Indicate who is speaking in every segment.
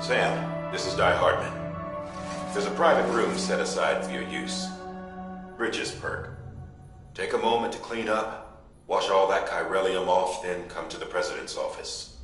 Speaker 1: Sam, this is Di Hardman. There's a private room set aside for your use. Bridges perk. Take a moment to clean up, wash all that chiralium off, then come to the President's office.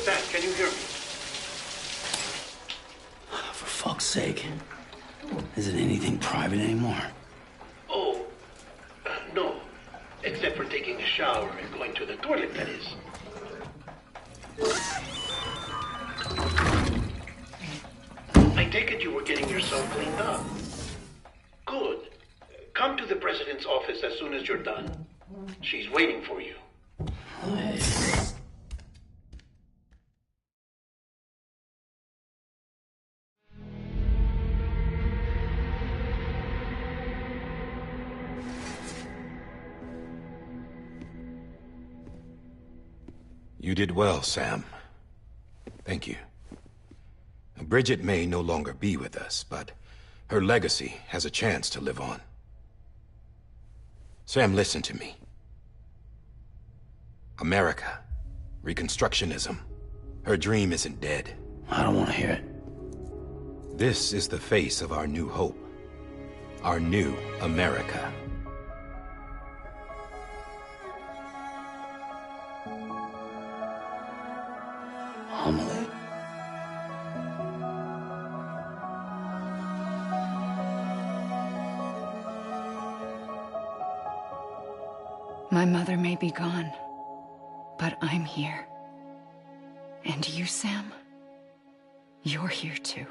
Speaker 2: Sam, can you hear me?
Speaker 3: For fuck's sake. Isn't anything private anymore?
Speaker 2: Oh, no. Except for taking a shower and going to the toilet, that is. I take it you were getting yourself cleaned up. Good. Come to the President's office as soon as you're done. She's waiting for you.
Speaker 1: You did well, Sam. Thank you. Bridget may no longer be with us, but her legacy has a chance to live on. Sam, listen to me. America, Reconstructionism, her dream isn't dead.
Speaker 3: I don't want to hear it.
Speaker 1: This is the face of our new hope. Our new America.
Speaker 3: Homily.
Speaker 4: My mother may be gone, but I'm here. And you, Sam, you're here too.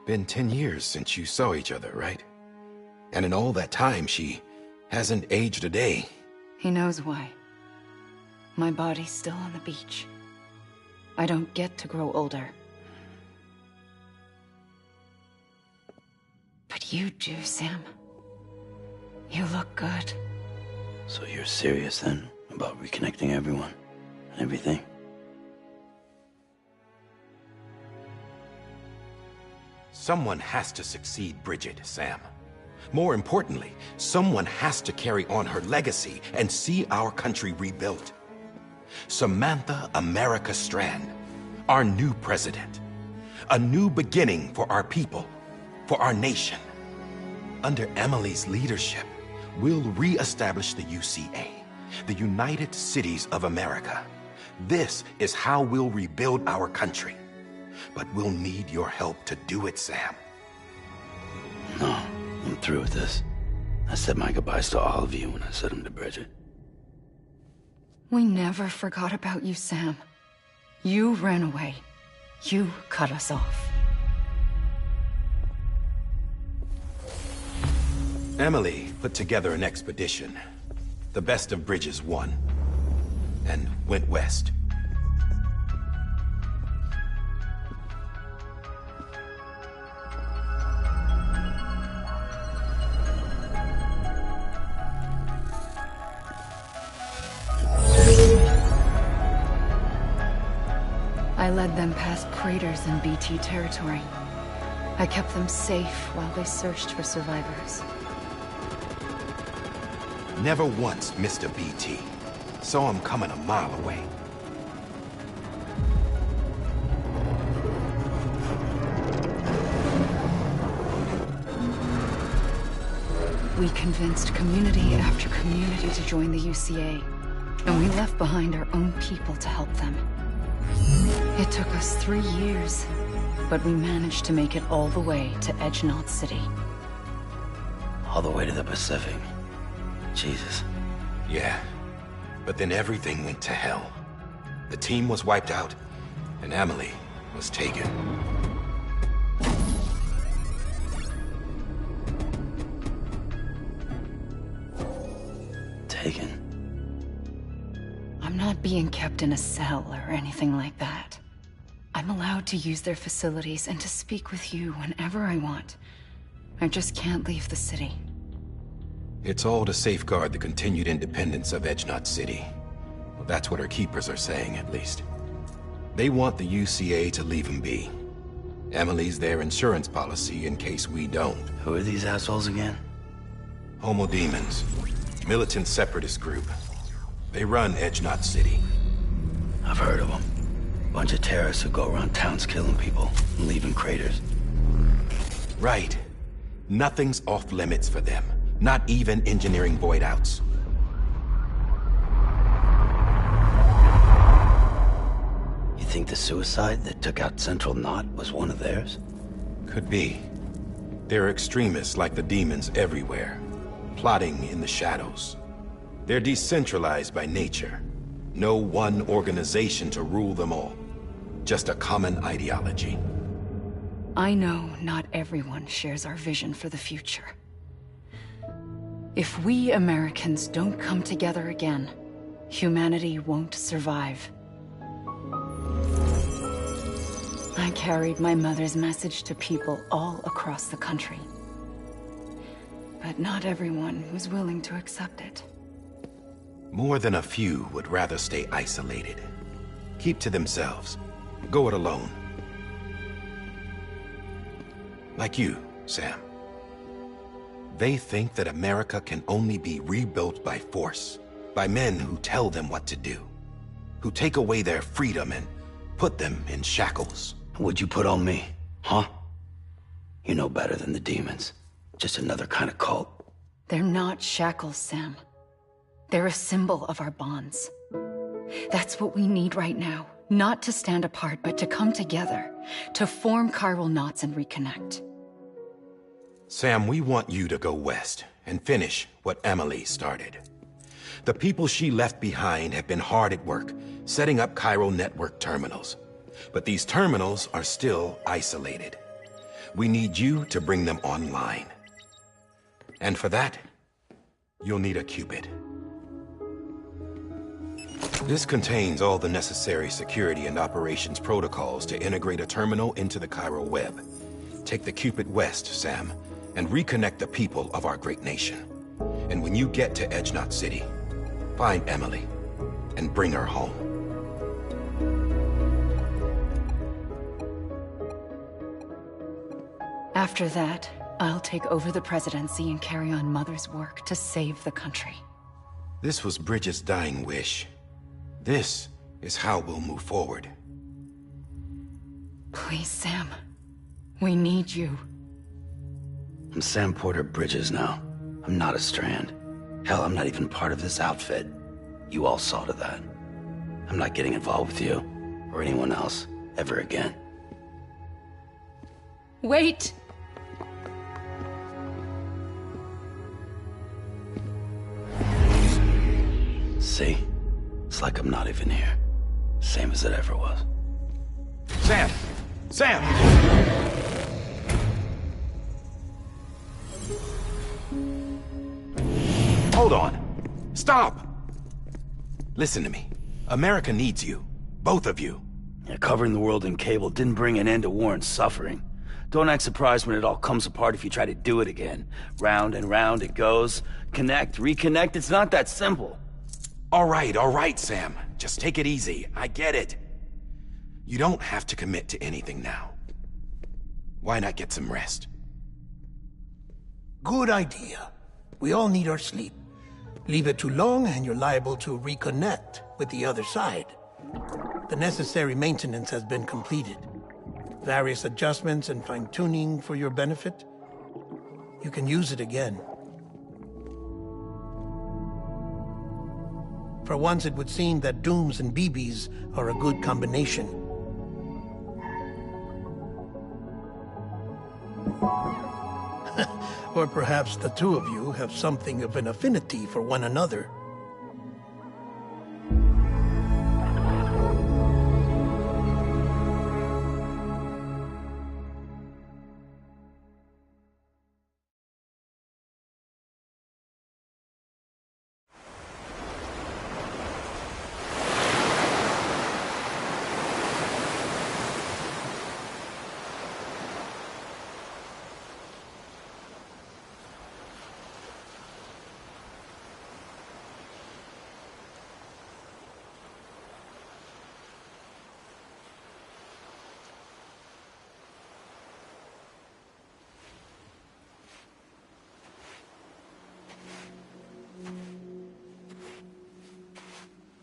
Speaker 1: Been 10 years since you saw each other, right? And in all that time, she hasn't aged a day.
Speaker 4: He knows why. My body's still on the beach. I don't get to grow older. But you do, Sam. You look good.
Speaker 3: So you're serious then about reconnecting everyone and everything?
Speaker 1: Someone has to succeed Bridget, Sam. More importantly, someone has to carry on her legacy and see our country rebuilt. Samantha America Strand, our new president. A new beginning for our people, for our nation. Under Emily's leadership, we'll re-establish the UCA, the United Cities of America. This is how we'll rebuild our country. But we'll need your help to do it, Sam.
Speaker 3: No, I'm through with this. I said my goodbyes to all of you when I said them to Bridget.
Speaker 4: We never forgot about you, Sam. You ran away. You cut us off.
Speaker 1: Emily put together an expedition. The best of Bridges won. And went west.
Speaker 4: I led them past craters in BT territory. I kept them safe while they searched for survivors.
Speaker 1: Never once missed a BT. Saw him coming a mile away.
Speaker 4: We convinced community after community to join the UCA, and we left behind our own people to help them. It took us 3 years, but we managed to make it all the way to Edge-Knot City.
Speaker 3: All the way to the Pacific. Jesus.
Speaker 1: Yeah, but then everything went to hell. The team was wiped out, and Emily was taken.
Speaker 3: Taken?
Speaker 4: I'm not being kept in a cell or anything like that. I'm allowed to use their facilities and to speak with you whenever I want. I just can't leave the city.
Speaker 1: It's all to safeguard the continued independence of Edge-Knot City. Well, that's what our keepers are saying, at least. They want the UCA to leave them be. Emily's their insurance policy in case we don't.
Speaker 3: Who are these assholes again?
Speaker 1: Homo Demons. Militant separatist group. They run Edge-Knot City.
Speaker 3: I've heard of them. Bunch of terrorists who go around towns killing people and leaving craters.
Speaker 1: Right. Nothing's off limits for them. Not even engineering void outs.
Speaker 3: You think the suicide that took out Central Knot was one of theirs?
Speaker 1: Could be. There are extremists like the demons everywhere, plotting in the shadows. They're decentralized by nature. No one organization to rule them all. Just a common ideology.
Speaker 4: I know not everyone shares our vision for the future. If we Americans don't come together again, humanity won't survive. I carried my mother's message to people all across the country. But not everyone was willing to accept it.
Speaker 1: More than a few would rather stay isolated. Keep to themselves. Go it alone. Like you, Sam. They think that America can only be rebuilt by force, by men who tell them what to do, who take away their freedom and put them in shackles.
Speaker 3: What'd you put on me, huh? You know better than the demons. Just another kind of cult.
Speaker 4: They're not shackles, Sam. They're a symbol of our bonds. That's what we need right now. Not to stand apart, but to come together, to form chiral knots and reconnect.
Speaker 1: Sam, we want you to go west and finish what Emily started. The people she left behind have been hard at work, setting up chiral network terminals. But these terminals are still isolated. We need you to bring them online. And for that, you'll need a Cupid. This contains all the necessary security and operations protocols to integrate a terminal into the chiral web. Take the Cupid west, Sam, and reconnect the people of our great nation. And when you get to Edge-Knot City, find Emily and bring her home.
Speaker 4: After that, I'll take over the presidency and carry on Mother's work to save the country.
Speaker 5: This was Bridget's dying wish. This is how we'll move forward.
Speaker 4: Please, Sam. We need you.
Speaker 3: I'm Sam Porter Bridges now. I'm not a Strand. Hell, I'm not even part of this outfit. You all saw to that. I'm not getting involved with you, or anyone else, ever again.
Speaker 4: Wait!
Speaker 3: See? It's like I'm not even here. Same as it ever was.
Speaker 5: Sam! Sam! Hold on. Stop! Listen to me. America needs you. Both of you.
Speaker 3: Yeah, covering the world in cable didn't bring an end to war and suffering. Don't act surprised when it all comes apart if you try to do it again. Round and round it goes. Connect, reconnect, it's not that simple.
Speaker 5: All right, Sam. Just take it easy. I get it. You don't have to commit to anything now. Why not get some rest?
Speaker 6: Good idea. We all need our sleep. Leave it too long and you're liable to reconnect with the other side. The necessary maintenance has been completed. Various adjustments and fine-tuning for your benefit. You can use it again. For once, it would seem that Dooms and BBs are a good combination. Or perhaps the two of you have something of an affinity for one another.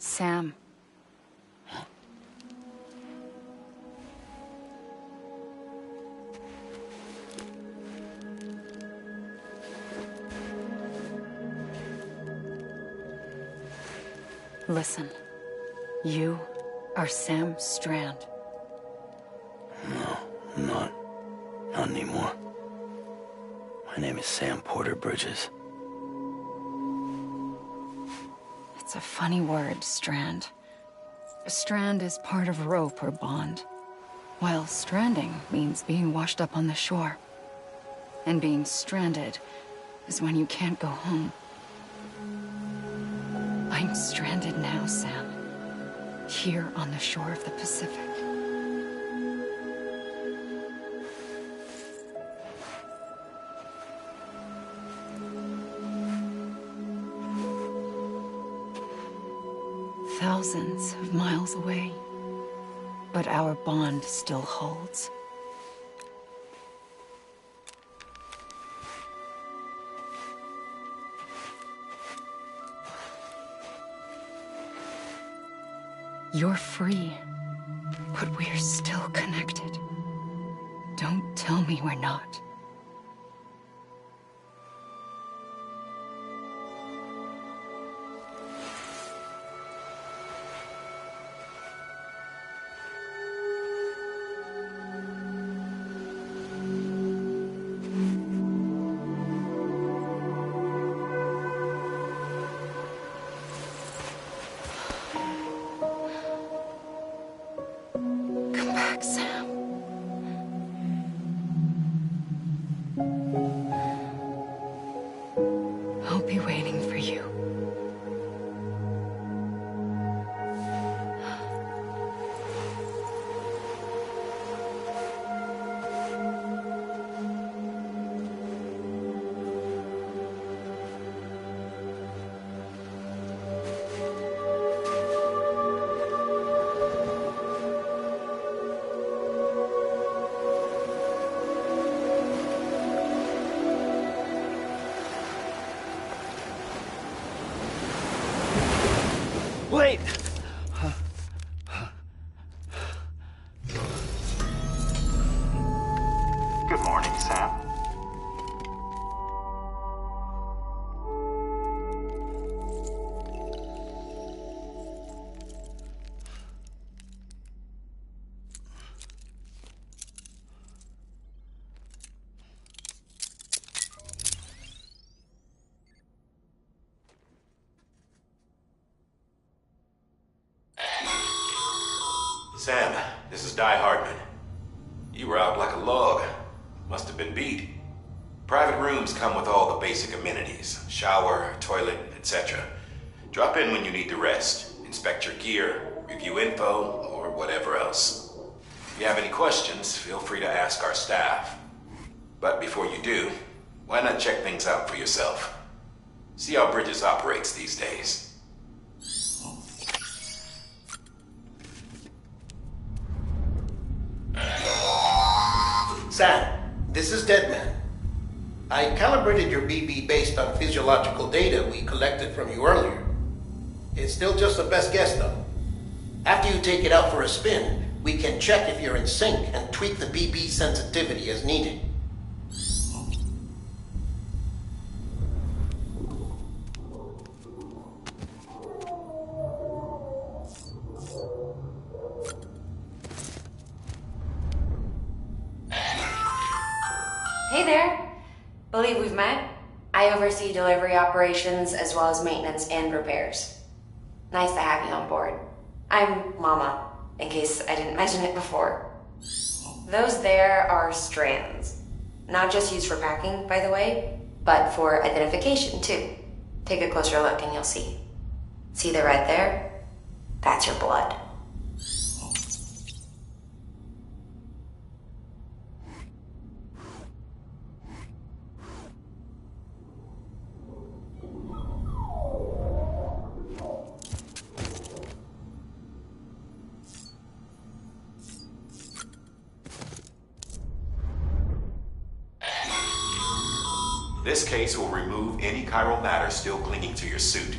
Speaker 4: Sam. Listen. You are Sam Strand.
Speaker 3: No, I'm not. Not anymore. My name is Sam Porter Bridges.
Speaker 4: It's a funny word, strand. A strand is part of rope or bond, while stranding means being washed up on the shore. And being stranded is when you can't go home. I'm stranded now, Sam. Here on the shore of the Pacific. Thousands of miles away, but our bond still holds. You're free, but we're still connected. Don't tell me we're not.
Speaker 1: Sam, this is Di Hardman. You were out like a log. Must have been beat. Private rooms come with all the basic amenities. Shower, toilet, etc. Drop in when you need to rest. Inspect your gear, review info, or whatever else. If you have any questions, feel free to ask our staff. But before you do, why not check things out for yourself? See how Bridges operates these days.
Speaker 2: Sam, this is Deadman. I calibrated your BB based on physiological data we collected from you earlier. It's still just a best guess, though. After you take it out for a spin, we can check if you're in sync and tweak the BB sensitivity as needed.
Speaker 7: Hey there. Believe we've met. I oversee delivery operations as well as maintenance and repairs. Nice to have you on board. I'm Mama, in case I didn't mention it before. Those there are strands. Not just used for packing, by the way, but for identification too. Take a closer look and you'll see. See the red there? That's your blood.
Speaker 1: This case will remove any chiral matter still clinging to your suit.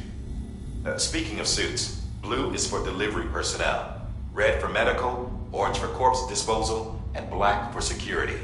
Speaker 1: Speaking of suits, blue is for delivery personnel, red for medical, orange for corpse disposal, and black for security.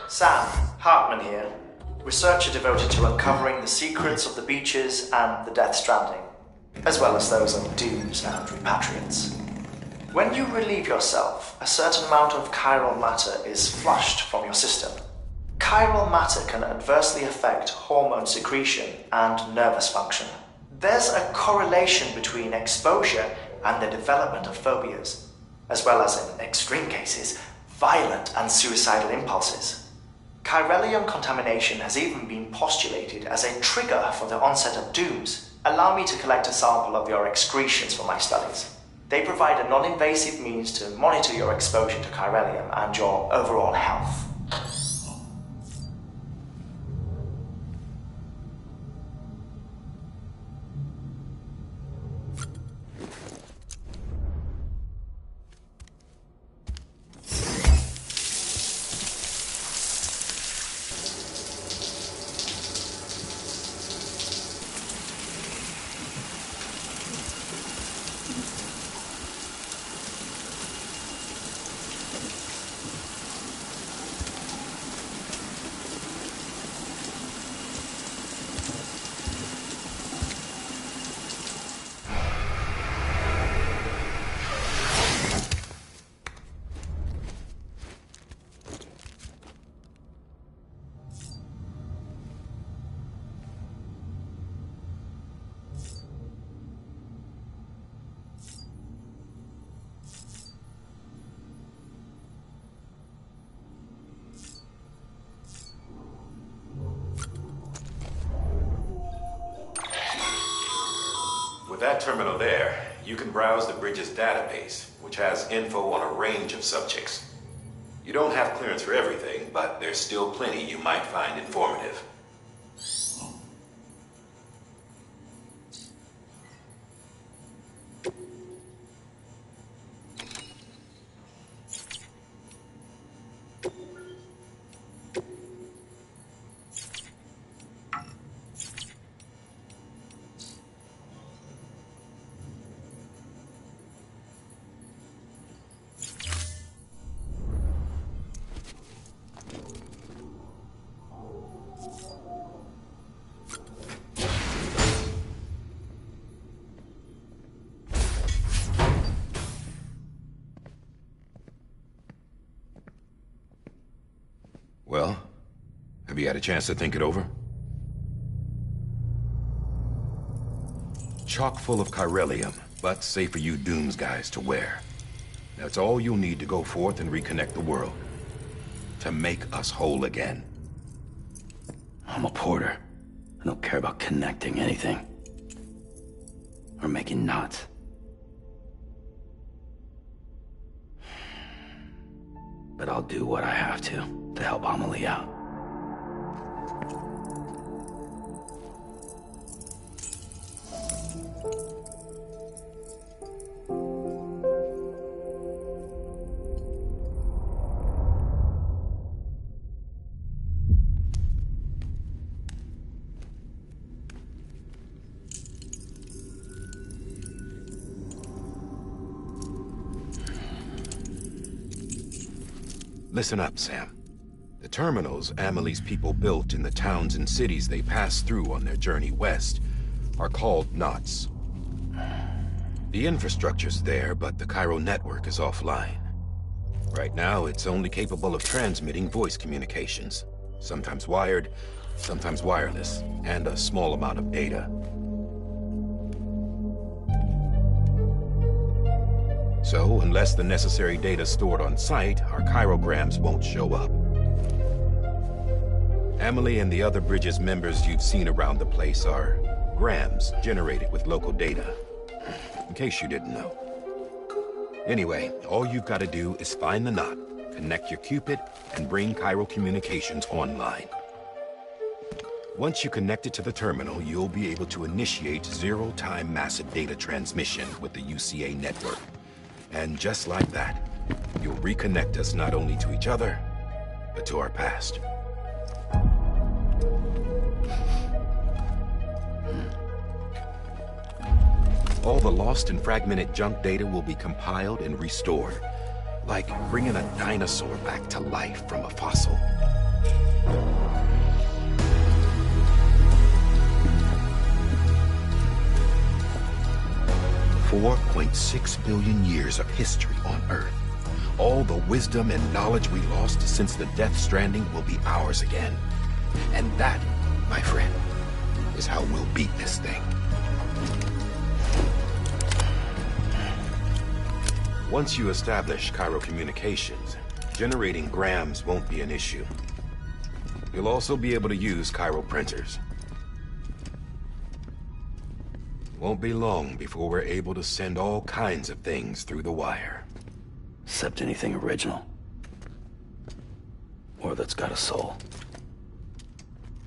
Speaker 8: Sam, Hartman here, researcher devoted to uncovering the secrets of the beaches and the Death Stranding, as well as those of dooms and repatriates. When you relieve yourself, a certain amount of chiral matter is flushed from your system. Chiral matter can adversely affect hormone secretion and nervous function. There's a correlation between exposure and the development of phobias, as well as, in extreme cases, violent and suicidal impulses. Chiralium contamination has even been postulated as a trigger for the onset of dooms. Allow me to collect a sample of your excretions for my studies. They provide a non-invasive means to monitor your exposure to chiralium and your overall health.
Speaker 1: With that terminal there, you can browse the Bridges database, which has info on a range of subjects. You don't have clearance for everything, but there's still plenty you might find informative.
Speaker 5: Well, have you had a chance to think it over? Chock full of chiralium, but safe for you Dooms guys to wear. That's all you'll need to go forth and reconnect the world. To make us whole again.
Speaker 3: I'm a porter. I don't care about connecting anything. Or making knots. But I'll do what I have to help Amelie out.
Speaker 5: Listen up, Sam. The terminals Amelie's people built in the towns and cities they passed through on their journey west are called knots. The infrastructure's there, but the Cairo network is offline. Right now, it's only capable of transmitting voice communications, sometimes wired, sometimes wireless, and a small amount of data. So, unless the necessary data stored on site, our chirograms won't show up. Amelie and the other Bridges members you've seen around the place are grams generated with local data. In case you didn't know. Anyway, all you've got to do is find the knot, connect your Cupid, and bring Cairo communications online. Once you connect it to the terminal, you'll be able to initiate zero-time massive data transmission with the UCA network. And just like that, you'll reconnect us not only to each other, but to our past. All the lost and fragmented junk data will be compiled and restored, like bringing a dinosaur back to life from a fossil. 4.6 billion years of history on Earth. All the wisdom and knowledge we lost since the Death Stranding will be ours again. And that, my friend, is how we'll beat this thing. Once you establish Cairo communications, generating grams won't be an issue. You'll also be able to use Cairo printers. Won't be long before we're able to send all kinds of things through the wire.
Speaker 3: Except anything original. Or that's got a soul.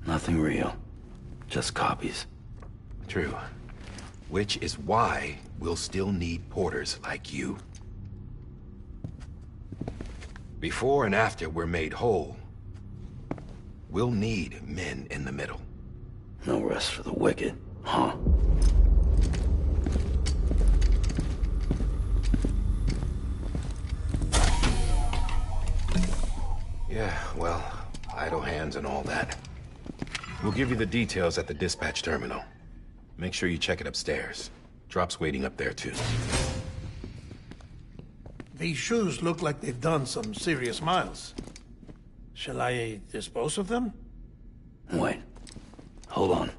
Speaker 3: Nothing real. Just copies.
Speaker 5: True. Which is why we'll still need porters like you. Before and after we're made whole, we'll need men in the middle.
Speaker 3: No rest for the wicked, huh?
Speaker 5: Yeah, well, idle hands and all that. We'll give you the details at the dispatch terminal. Make sure you check it upstairs. Drop's waiting up there, too.
Speaker 6: These shoes look like they've done some serious miles. Shall I dispose of them?
Speaker 3: Wait. Hold on.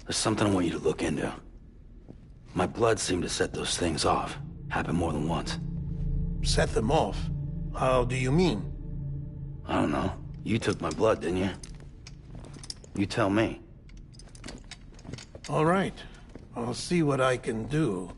Speaker 3: There's something I want you to look into. My blood seemed to set those things off. Happened more than once.
Speaker 6: Set them off? How do you mean?
Speaker 3: I don't know. You took my blood, didn't you? You tell me.
Speaker 6: All right. I'll see what I can do.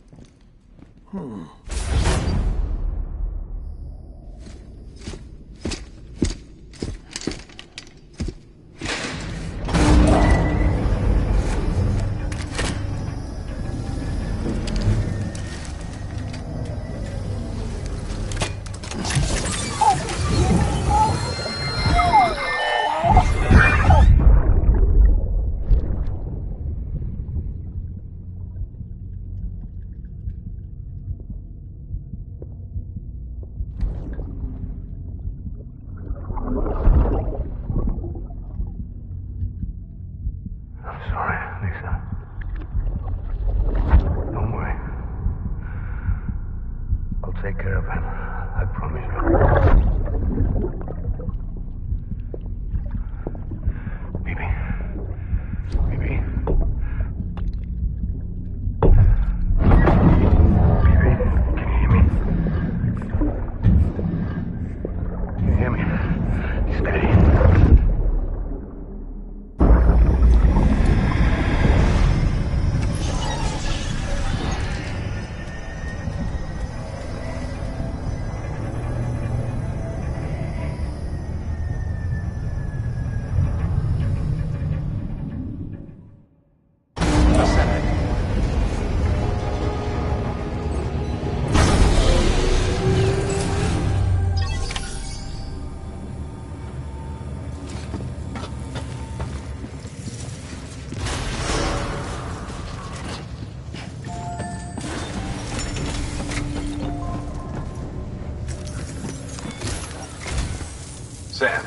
Speaker 5: Sam,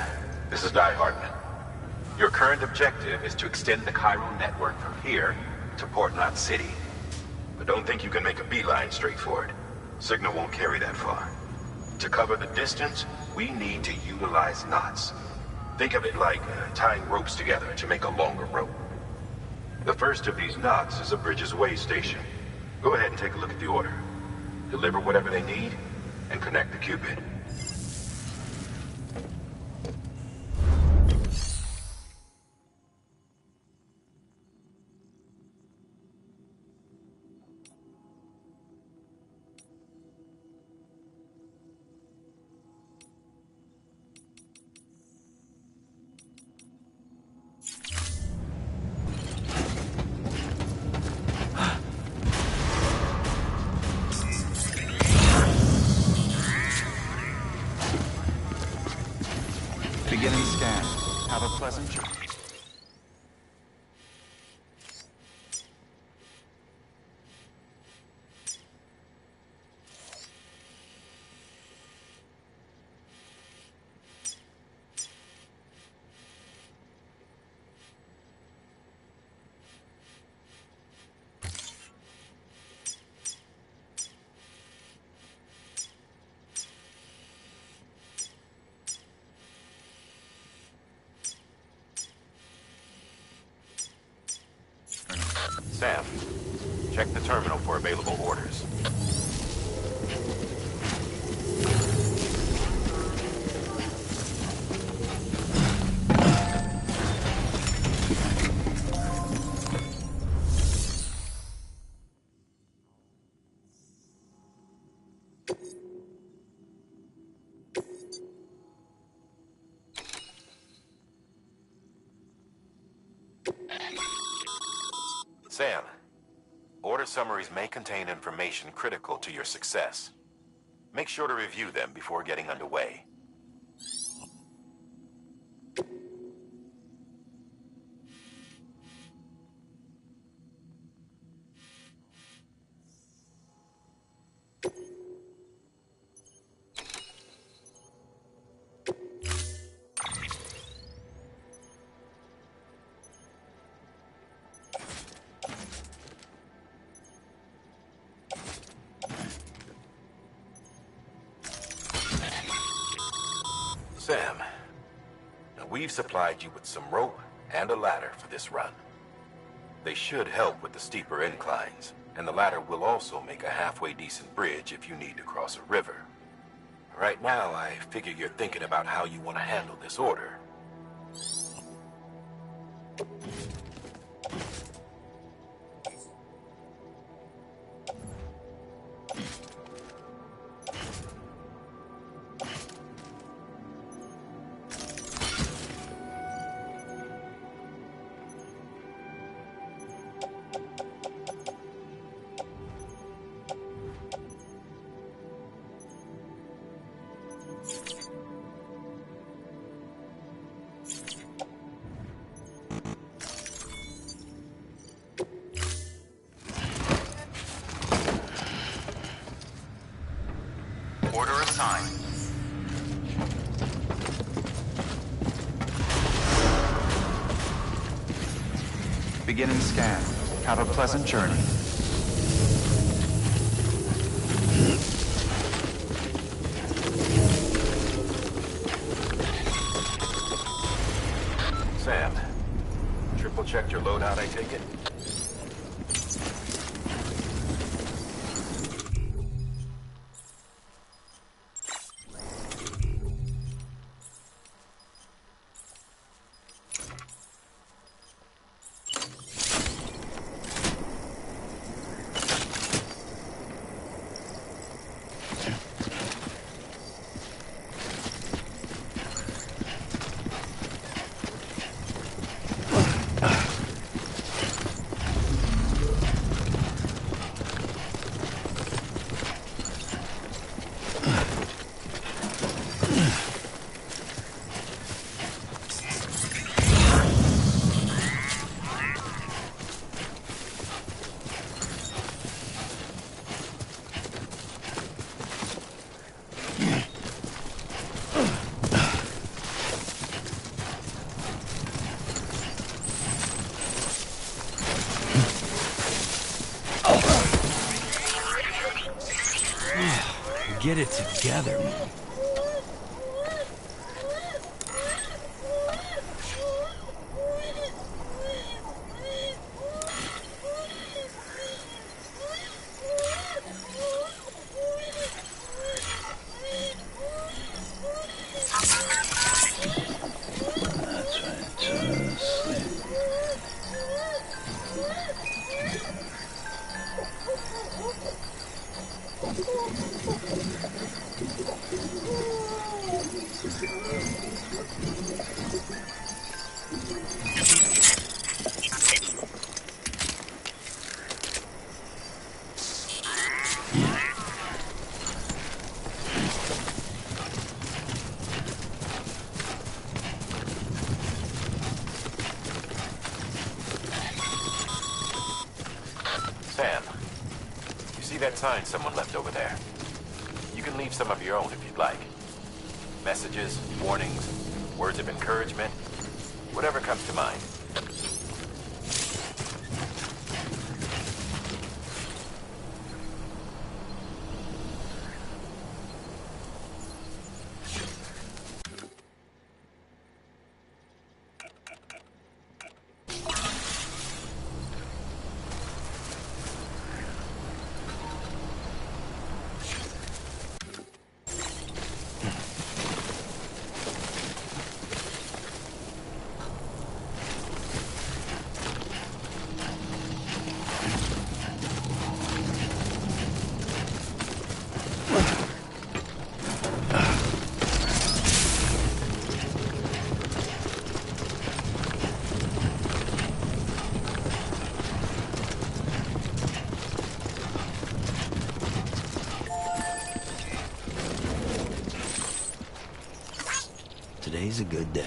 Speaker 5: this is Di Hartman. Your current objective is to extend the Chiral network from here to Port Knot City. But don't think you can make a beeline straight for it. Signal won't carry that far. To cover the distance, we need to utilize knots. Think of it like tying ropes together to make a longer rope. The first of these knots is a Bridges Way station. Go ahead and take a look at the order. Deliver whatever they need, and connect the Cupid.
Speaker 9: Beginning scan. Have a pleasant journey.
Speaker 5: Sam, check the terminal for available orders. Sam, order summaries may contain information critical to your success. Make sure to review them before getting underway. Sam, now we've supplied you with some rope and a ladder for this run. They should help with the steeper inclines, and the ladder will also make a halfway decent bridge if you need to cross a river. Right now, I figure you're thinking about how you want to handle this order.
Speaker 9: Order assigned. Beginning scan. Have a pleasant journey.
Speaker 5: Sam, triple checked your loadout, I take it? Get it together, man.
Speaker 3: That's right, just sleep.
Speaker 5: Sam, you see that sign someone left over there? You can leave some of your own if you'd like. Messages, warnings, words of encouragement, whatever comes to mind.
Speaker 3: Today's a good day.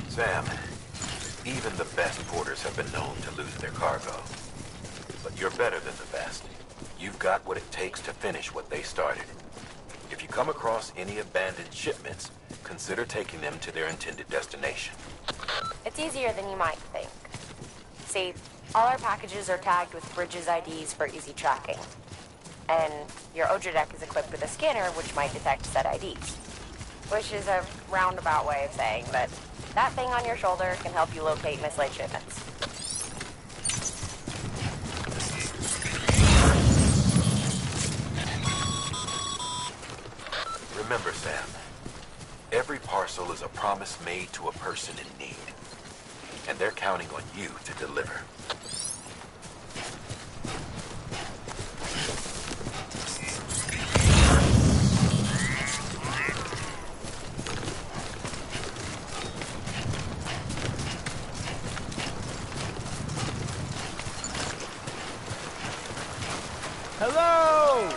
Speaker 5: Sam, even the best porters have been known to lose their cargo. But you're better than the best. You've got what it takes to finish what they started. If you come across any abandoned shipments, consider taking them to their intended destination.
Speaker 7: It's easier than you might think. See, all our packages are tagged with Bridges IDs for easy tracking. And your Odra deck is equipped with a scanner which might detect said IDs. Which is a roundabout way of saying that that thing on your shoulder can help you locate mislaid shipments.
Speaker 5: Remember, Sam, every parcel is a promise made to a person in need. And they're counting on you to deliver.
Speaker 10: Hello!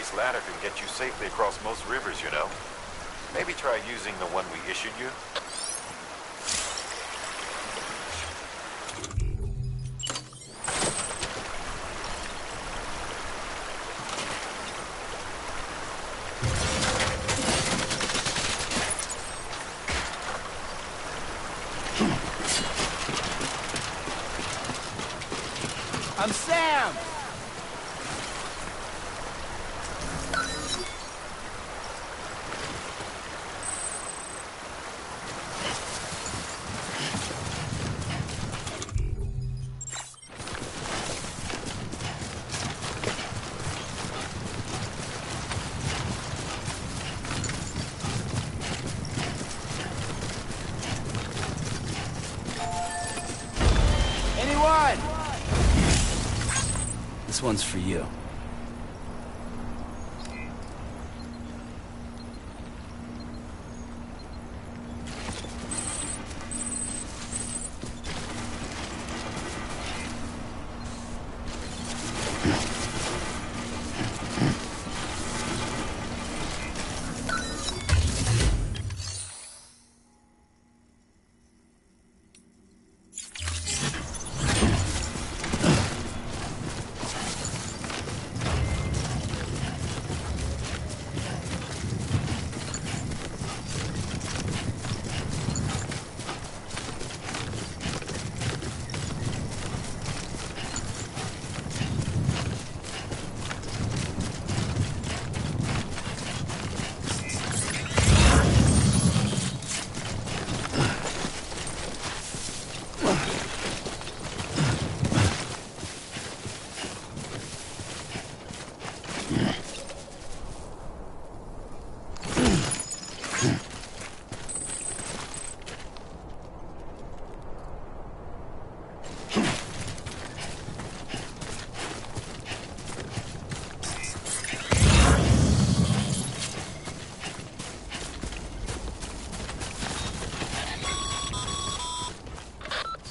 Speaker 5: space ladder can get you safely across most rivers, you know. Maybe try using the one we issued you.
Speaker 10: I'm Sam! Anyone?
Speaker 3: This one's for you.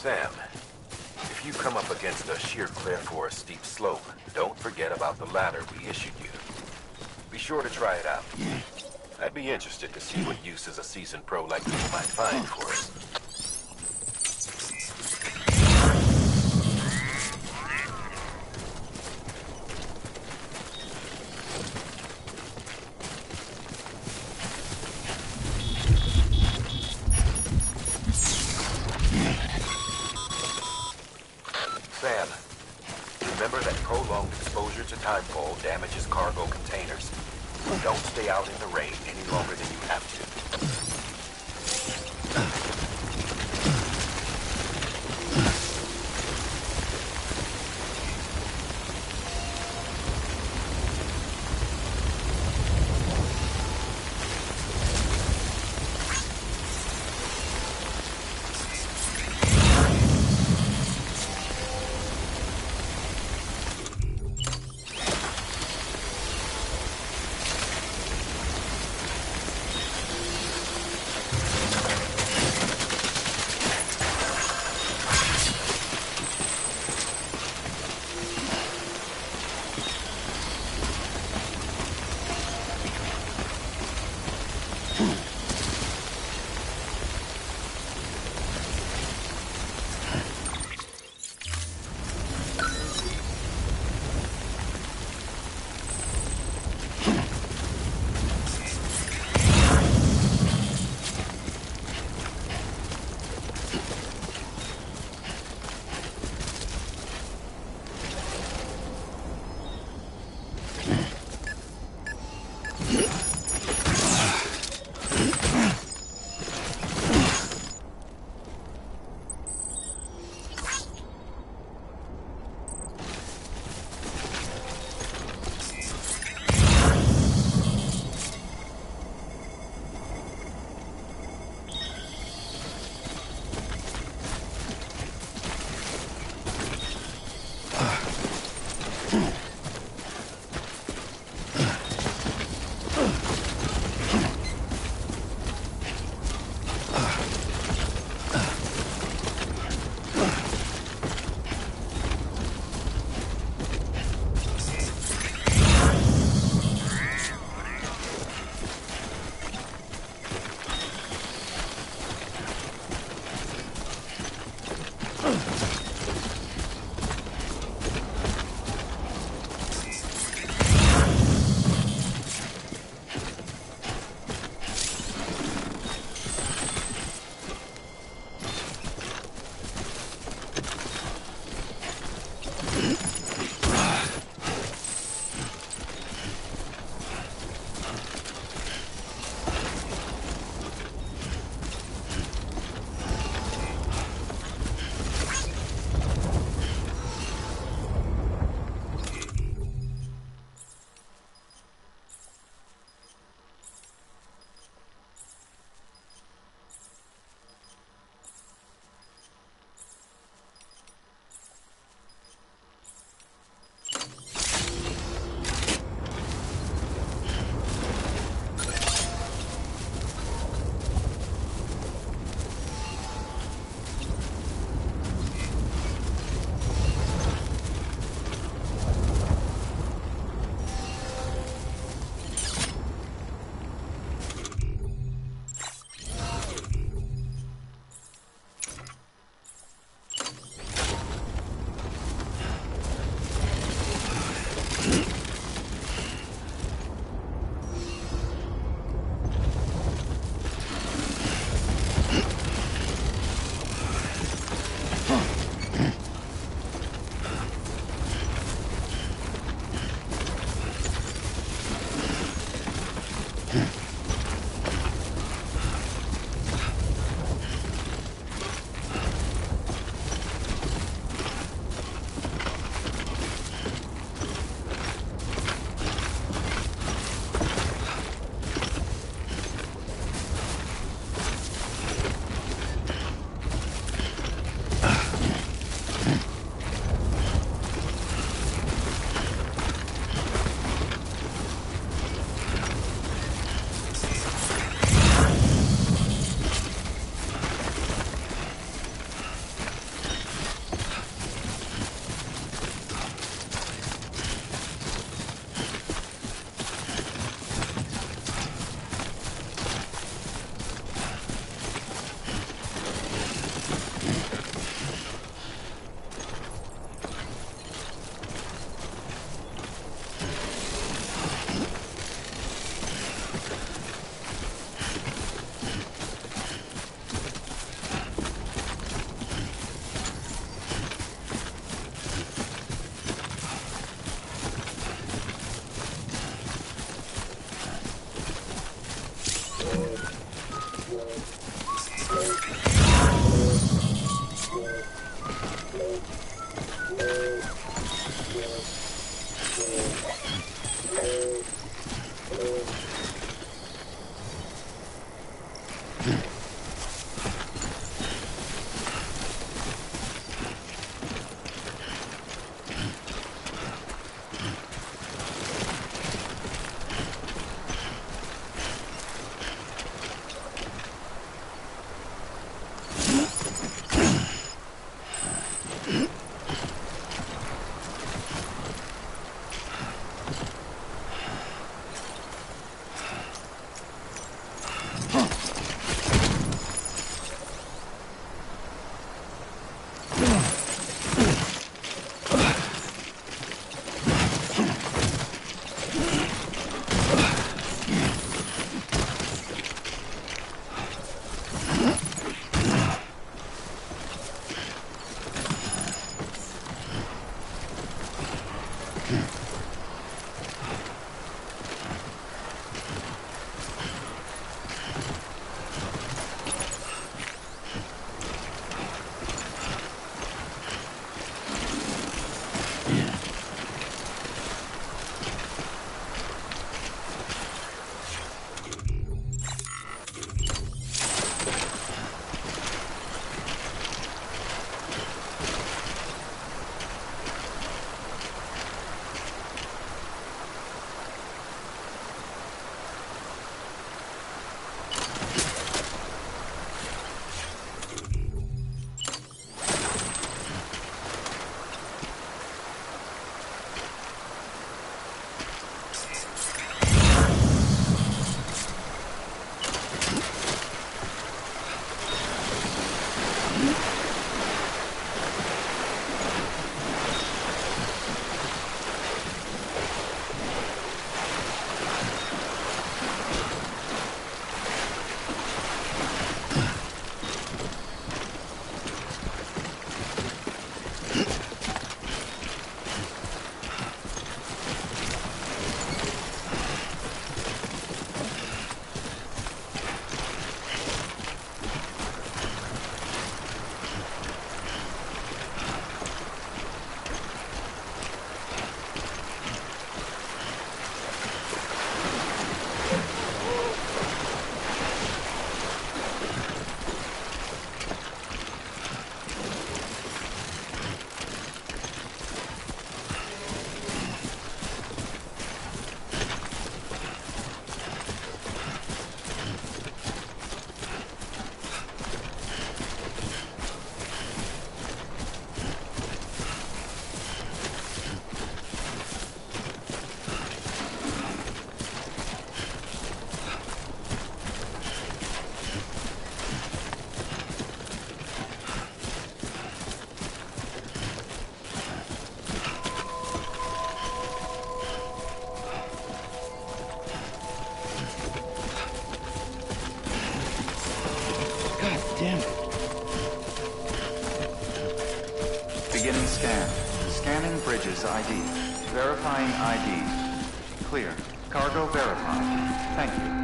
Speaker 5: Sam, if you come up against a sheer cliff or a steep slope, don't forget about the ladder we issued you. Be sure to try it out. I'd be interested to see what uses a seasoned pro like you might find for us. Sam, remember that prolonged exposure to timefall damages cargo containers. Don't stay out in the rain any longer than you have to.
Speaker 3: Damn it.
Speaker 9: Beginning scan. Scanning Bridges ID. Verifying ID. Clear. Cargo verified. Thank you.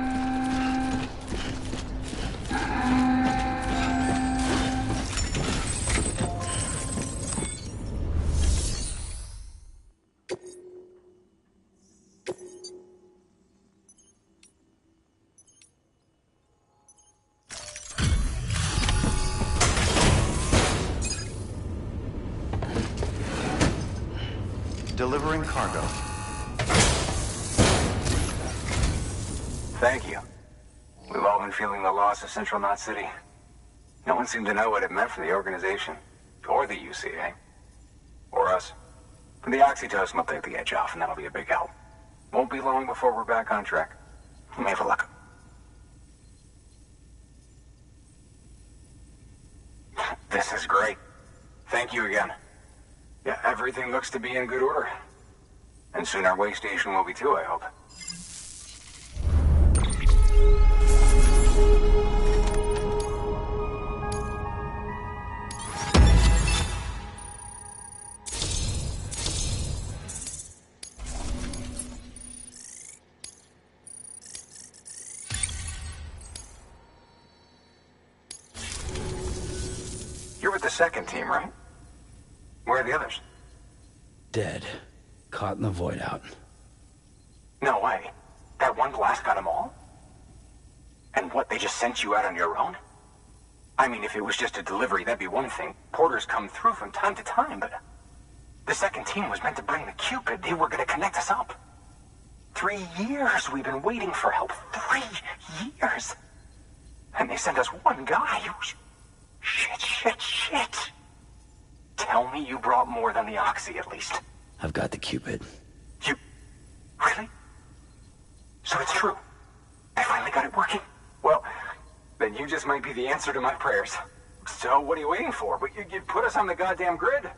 Speaker 9: Delivering cargo.
Speaker 11: Thank you. We've all been feeling the loss of Central Knot City. No one seemed to know what it meant for the organization, or the UCA, or us. The oxytocin will take the edge off, and that'll be a big help. Won't be long before we're back on track. We may have a luck. This is great. Thank you again. Yeah, everything looks to be in good order. And soon our way station will be too, I hope. You're with the second team, right? Where are the others?
Speaker 3: Dead. Caught in the void out.
Speaker 11: No way. That one blast got them all? And what, they just sent you out on your own? I mean, if it was just a delivery, that'd be one thing. Porters come through from time to time, but... The second team was meant to bring the Cupid. They were gonna connect us up. 3 years we've been waiting for help. 3 years! And they sent us one guy. Shit. Tell me you brought more than the Oxy, at least.
Speaker 3: I've got the Cupid.
Speaker 11: You... Really? So it's true. I finally got it working. Well, then you just might be the answer to my prayers. So what are you waiting for? You put us on the goddamn grid.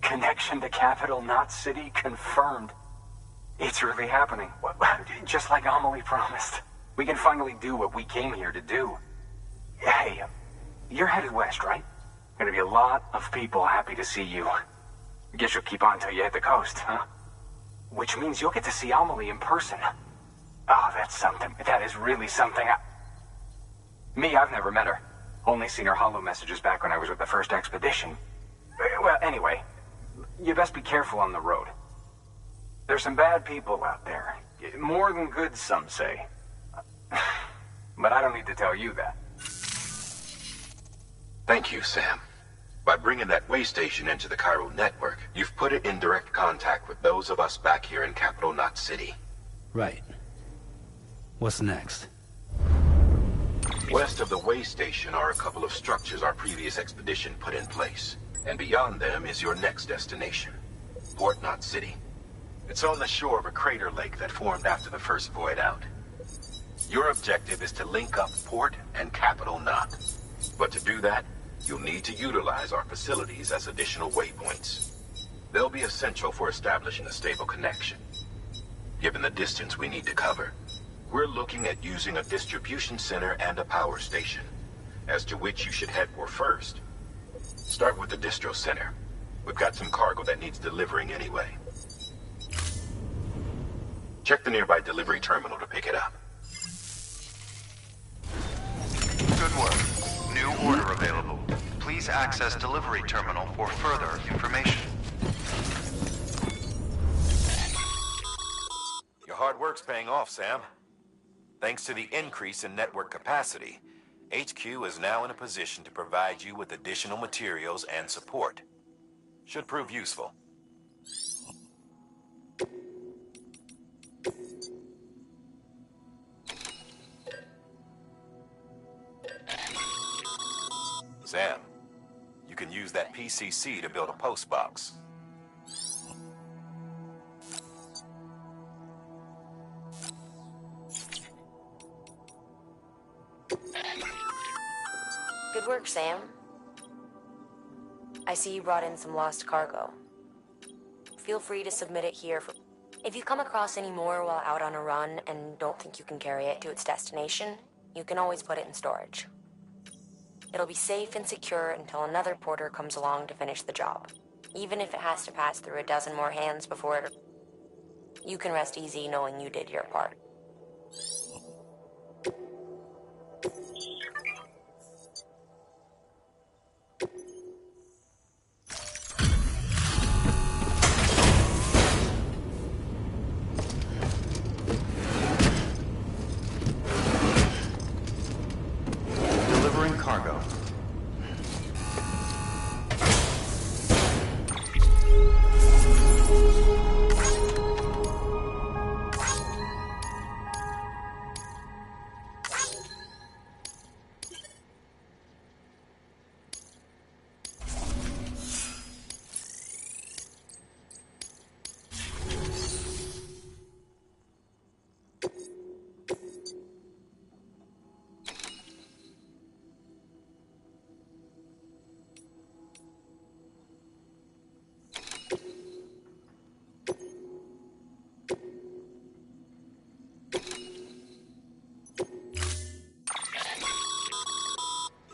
Speaker 11: Connection to Capital Knot City confirmed. It's really happening. Just like Amelie promised. We can finally do what we came here to do. Hey, you're headed west, right? Gonna be a lot of people happy to see you. Guess you'll keep on till you hit the coast, huh? Which means you'll get to see Amelie in person. Oh, that's something. That is really something. Me, I've never met her. Only seen her holo messages back when I was with the first expedition. Well, anyway, you best be careful on the road. There's some bad people out there. More than good, some say. But I don't need to tell you that.
Speaker 1: Thank you, Sam. By bringing that way station into the Cairo network, you've put it in direct contact with those of us back here in Capital Knot City.
Speaker 3: Right. What's next?
Speaker 1: West of the way station are a couple of structures our previous expedition put in place. And beyond them is your next destination, Port Knot City. It's on the shore of a crater lake that formed after the first void out. Your objective is to link up Port and Capital Knot. But to do that, you'll need to utilize our facilities as additional waypoints. They'll be essential for establishing a stable connection. Given the distance we need to cover, we're looking at using a distribution center and a power station, as to which you should head for first. Start with the distro center. We've got some cargo that needs delivering anyway. Check the nearby delivery terminal to pick it up.
Speaker 9: Good work. New order available. Please access delivery terminal for further information.
Speaker 5: Your hard work's paying off, Sam. Thanks to the increase in network capacity, HQ is now in a position to provide you with additional materials and support. Should prove useful. Sam, you can use that PCC to build a post box.
Speaker 7: Good work, Sam. I see you brought in some lost cargo. Feel free to submit it here. If you come across any more while out on a run and don't think you can carry it to its destination, you can always put it in storage. It'll be safe and secure until another porter comes along to finish the job. Even if it has to pass through a dozen more hands before it... You can rest easy knowing you did your part.
Speaker 9: Delivering cargo.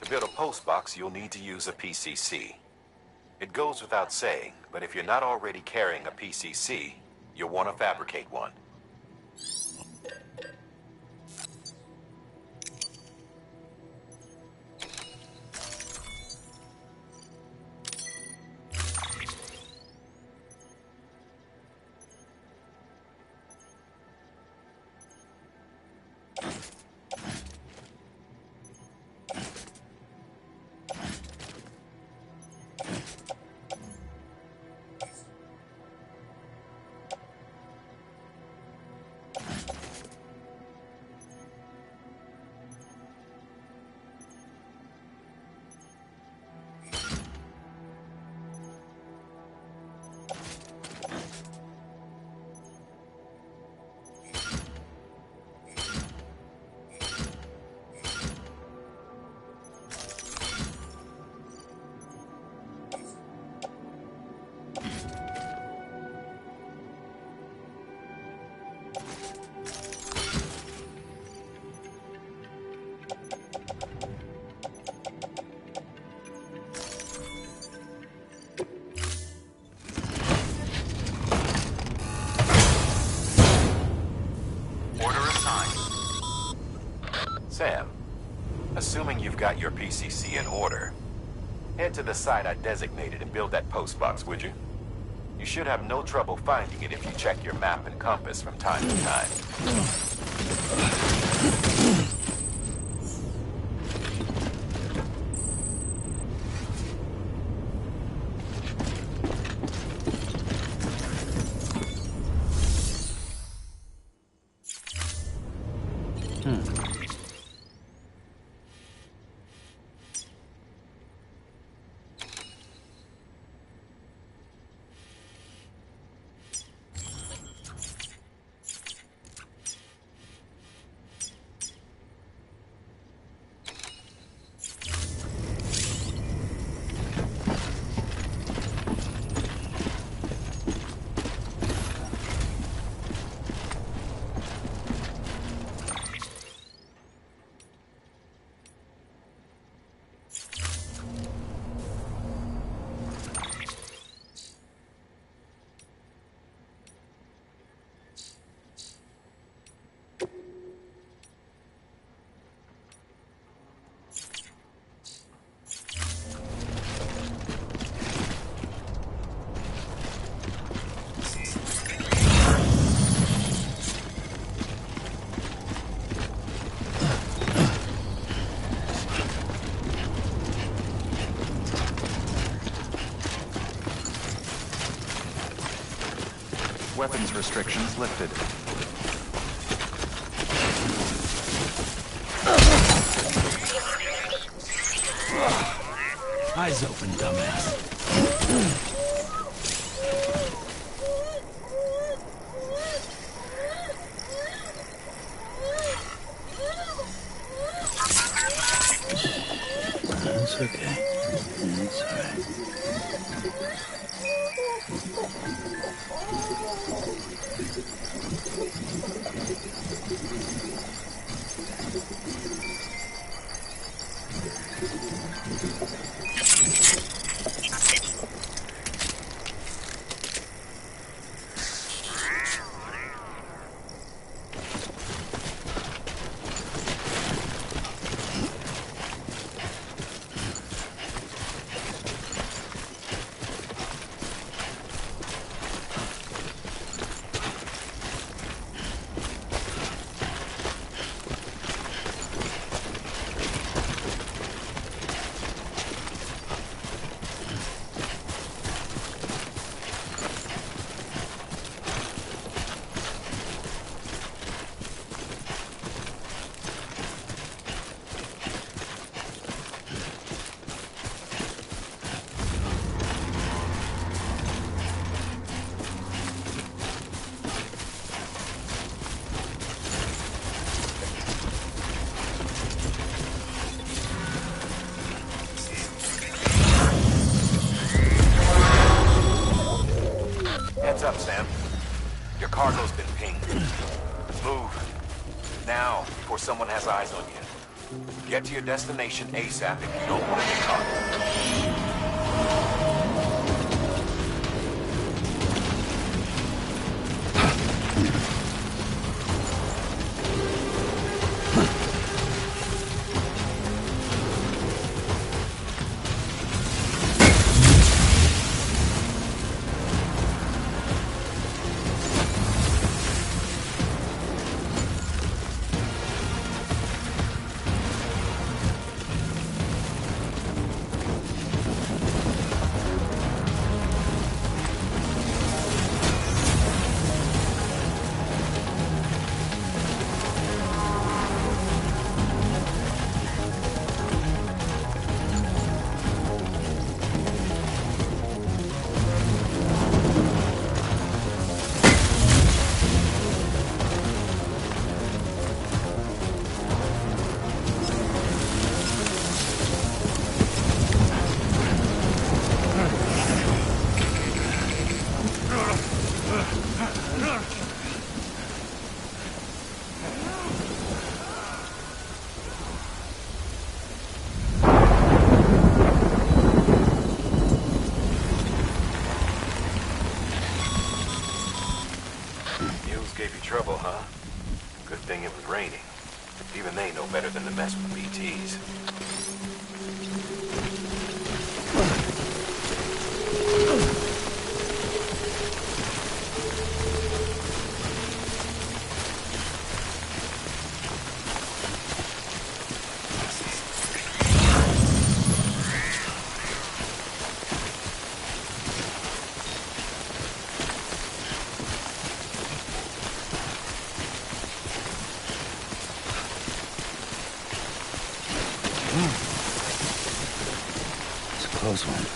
Speaker 5: To build a post box, you'll need to use a PCC. It goes without saying, but if you're not already carrying a PCC, you'll want to fabricate one. Sam, assuming you've got your PCC in order, head to the site I designated and build that post box, would you? You should have no trouble finding it if you check your map and compass from time to time.
Speaker 12: weapons restrictions lifted.
Speaker 3: Eyes open, dumbass. It's okay. It's alright.
Speaker 5: Heads up, Sam. Your cargo's been pinged. Move. Now, before someone has eyes on you. Get to your destination ASAP if you don't want to get caught. Gave you trouble, huh? Good thing it was raining. Even they know better than to mess with BTs.
Speaker 3: It's a close one.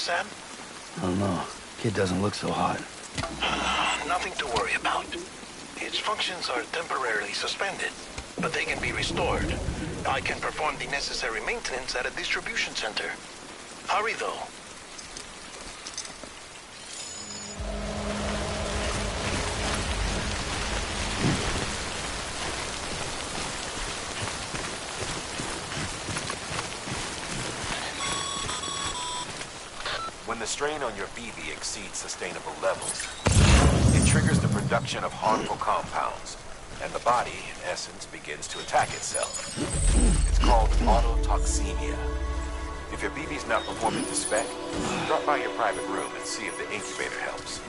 Speaker 6: Sam?
Speaker 3: I don't know. Kid doesn't look so hot.
Speaker 6: Nothing to worry about. Its functions are temporarily suspended, but they can be restored. I can perform the necessary maintenance at a distribution center. Hurry, though.
Speaker 5: When the strain on your BB exceeds sustainable levels, it triggers the production of harmful compounds, and the body, in essence, begins to attack itself. It's called autotoxemia. If your BB's not performing to spec, drop by your private room and see if the incubator helps.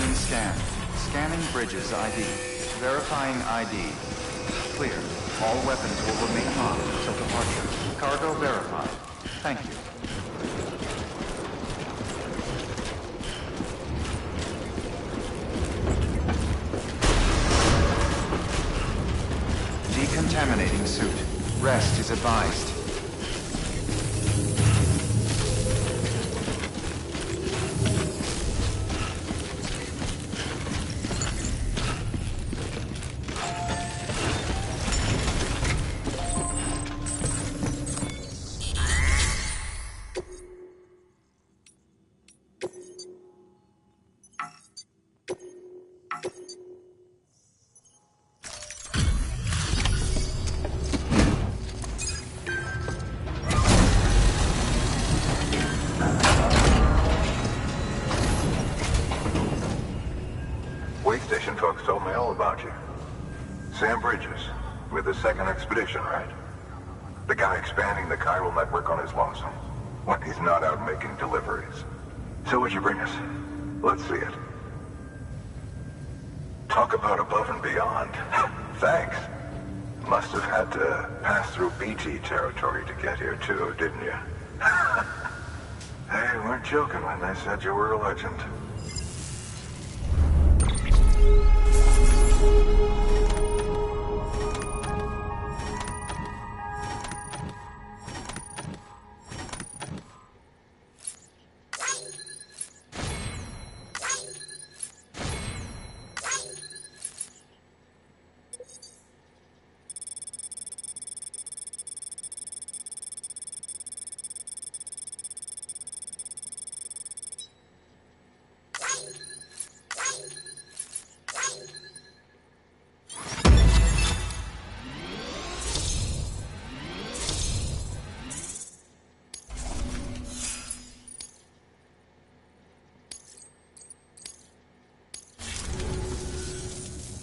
Speaker 9: Being scanned. Scanning Bridges ID. Verifying ID. Clear. All weapons will remain on until departure. Cargo verified. Thank you. Decontaminating suit. Rest is advised.
Speaker 12: Folks told me all about you. Sam Bridges, with the second expedition, right? The guy expanding the chiral network on his lonesome, when he's not out making deliveries. So what'd you bring us? Let's see it. Talk about above and beyond. Thanks. Must have had to pass through BT territory to get here too, didn't you? They weren't joking when they said you were a legend.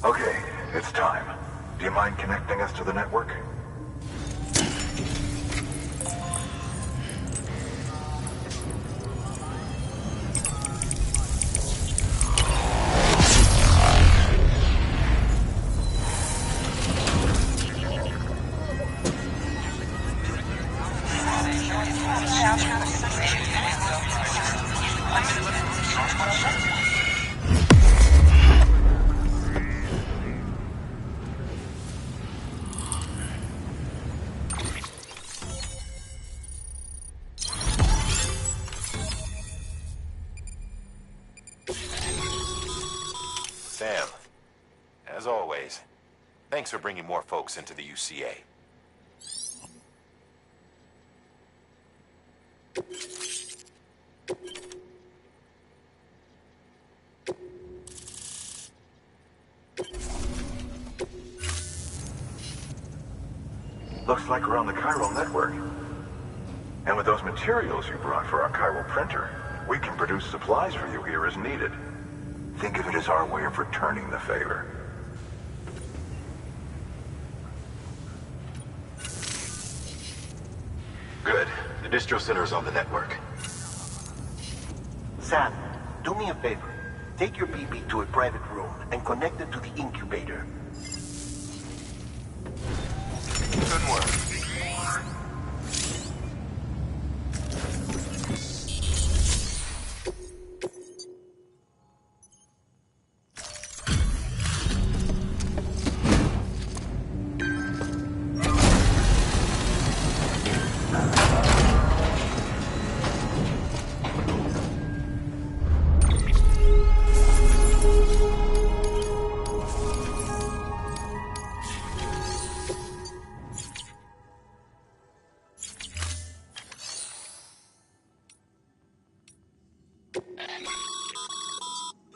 Speaker 12: Okay, it's time. Do you mind connecting us to the network?
Speaker 5: Sam, as always, thanks for bringing more folks into the UCA.
Speaker 12: Looks like we're on the chiral network. And with those materials you brought for our chiral printer, we can produce supplies for you here as needed. Think of it as our way of returning the favor.
Speaker 1: Good. The distro center is on the network.
Speaker 2: Sam, do me a favor. Take your BB to a private room and connect it to the incubator.
Speaker 9: Good work.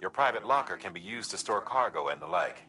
Speaker 5: Your private locker can be used to store cargo and the like.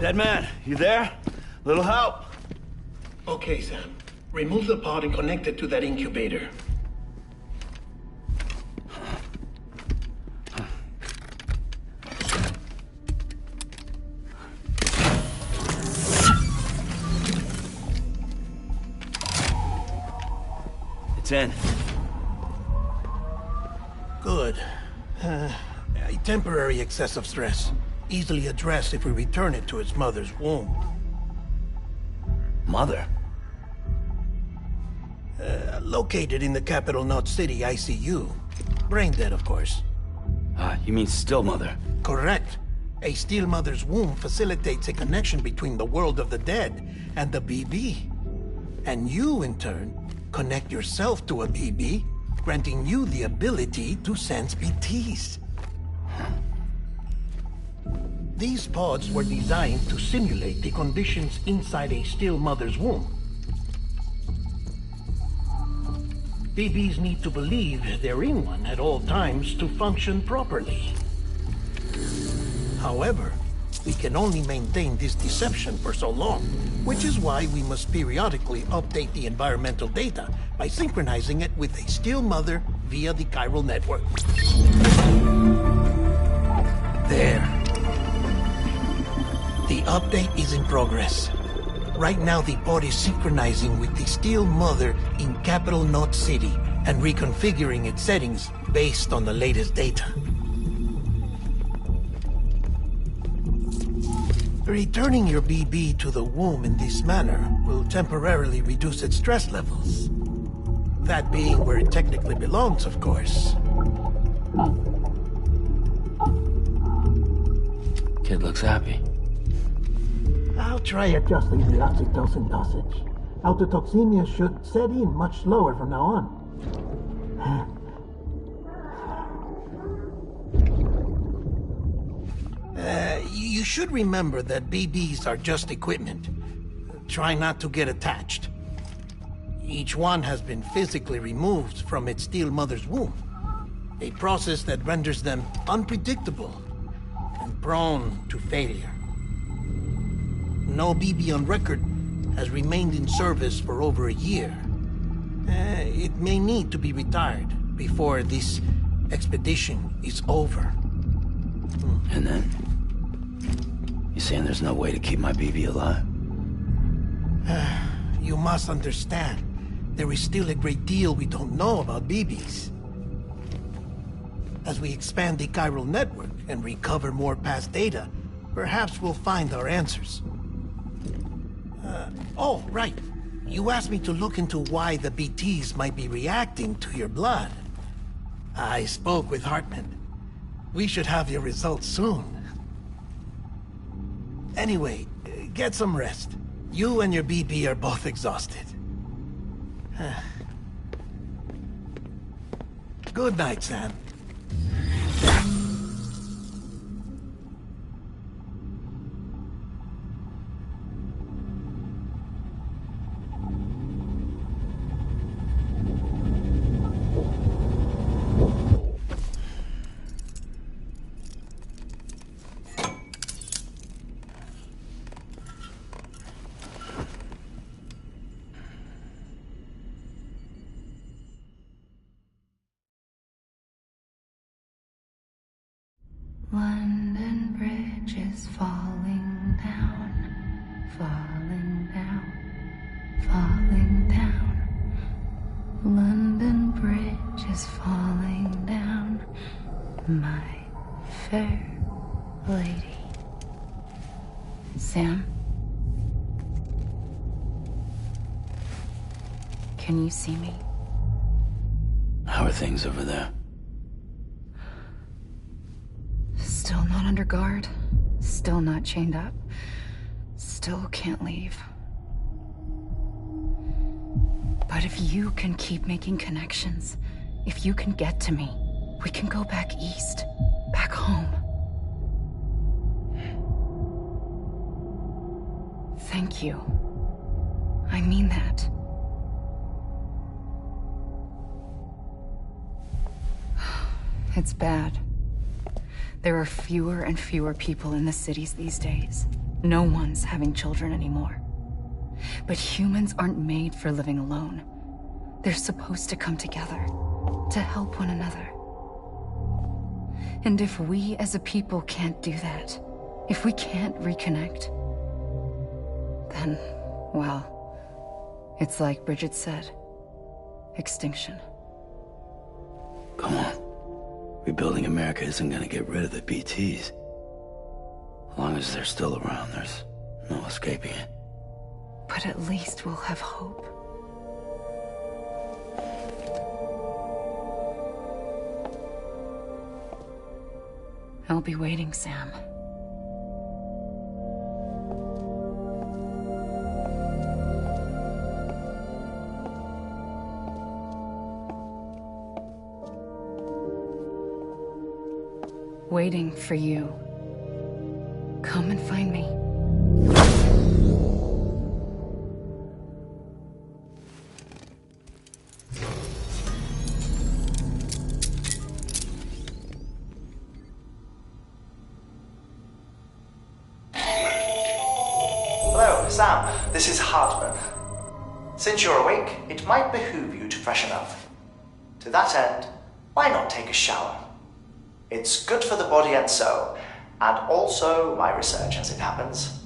Speaker 10: Dead man, you there? Little help?
Speaker 6: Okay, Sam. Remove the pod and connect it to that incubator.
Speaker 10: It's in.
Speaker 6: Good. A temporary excess of stress. Easily addressed if we return it to its mother's womb.
Speaker 10: Mother?
Speaker 6: Located in the capital Knot City ICU. Brain dead, of course.
Speaker 3: You mean still mother?
Speaker 6: Correct. A still mother's womb facilitates a connection between the world of the dead and the BB. And you, in turn, connect yourself to a BB, granting you the ability to sense BTs. These pods were designed to simulate the conditions inside a still mother's womb. BBs need to believe they're in one at all times to function properly. However, we can only maintain this deception for so long, which is why we must periodically update the environmental data by synchronizing it with a still mother via the chiral network. There. The update is in progress. Right now, the pod is synchronizing with the still mother in capital Knot City and reconfiguring its settings based on the latest data. Returning your BB to the womb in this manner will temporarily reduce its stress levels. That being where it technically belongs, of course.
Speaker 3: Kid looks happy.
Speaker 6: I'll try adjusting the oxytocin dosage. Autotoxemia should set in much slower from now on. You should remember that BBs are just equipment. Try not to get attached. Each one has been physically removed from its still mother's womb. A process that renders them unpredictable and prone to failure. No BB on record has remained in service for over a year. It may need to be retired before this expedition is over.
Speaker 3: And then? You saying there's no way to keep my BB alive?
Speaker 6: You must understand, there is still a great deal we don't know about BBs. As we expand the chiral network and recover more past data, perhaps we'll find our answers. Oh, right. You asked me to look into why the BTs might be reacting to your blood. I spoke with Hartman. We should have your results soon. Anyway, get some rest. You and your BB are both exhausted. Good night, Sam.
Speaker 4: London Bridge is falling down, falling down, falling down. London Bridge is falling down, my fair lady. Sam? Can you see me?
Speaker 3: How are things over there?
Speaker 4: Still not under guard. Still not chained up. Still can't leave. But if you can keep making connections, if you can get to me, we can go back east. Back home. Thank you. I mean that. It's bad. There are fewer and fewer people in the cities these days. No one's having children anymore. But humans aren't made for living alone. They're supposed to come together, to help one another. And if we as a people can't do that, if we can't reconnect, then, well, it's like Bridget said, extinction.
Speaker 3: Come on. Rebuilding America isn't gonna get rid of the BTs. As long as they're still around, there's no escaping it.
Speaker 4: But at least we'll have hope. I'll be waiting, Sam. Waiting for you. Come and find me.
Speaker 8: Hello, Sam. This is Hartman. Since you're awake, it might behoove you to freshen up. To that end, why not take a shower? It's good for the body and soul, and also my research as it happens.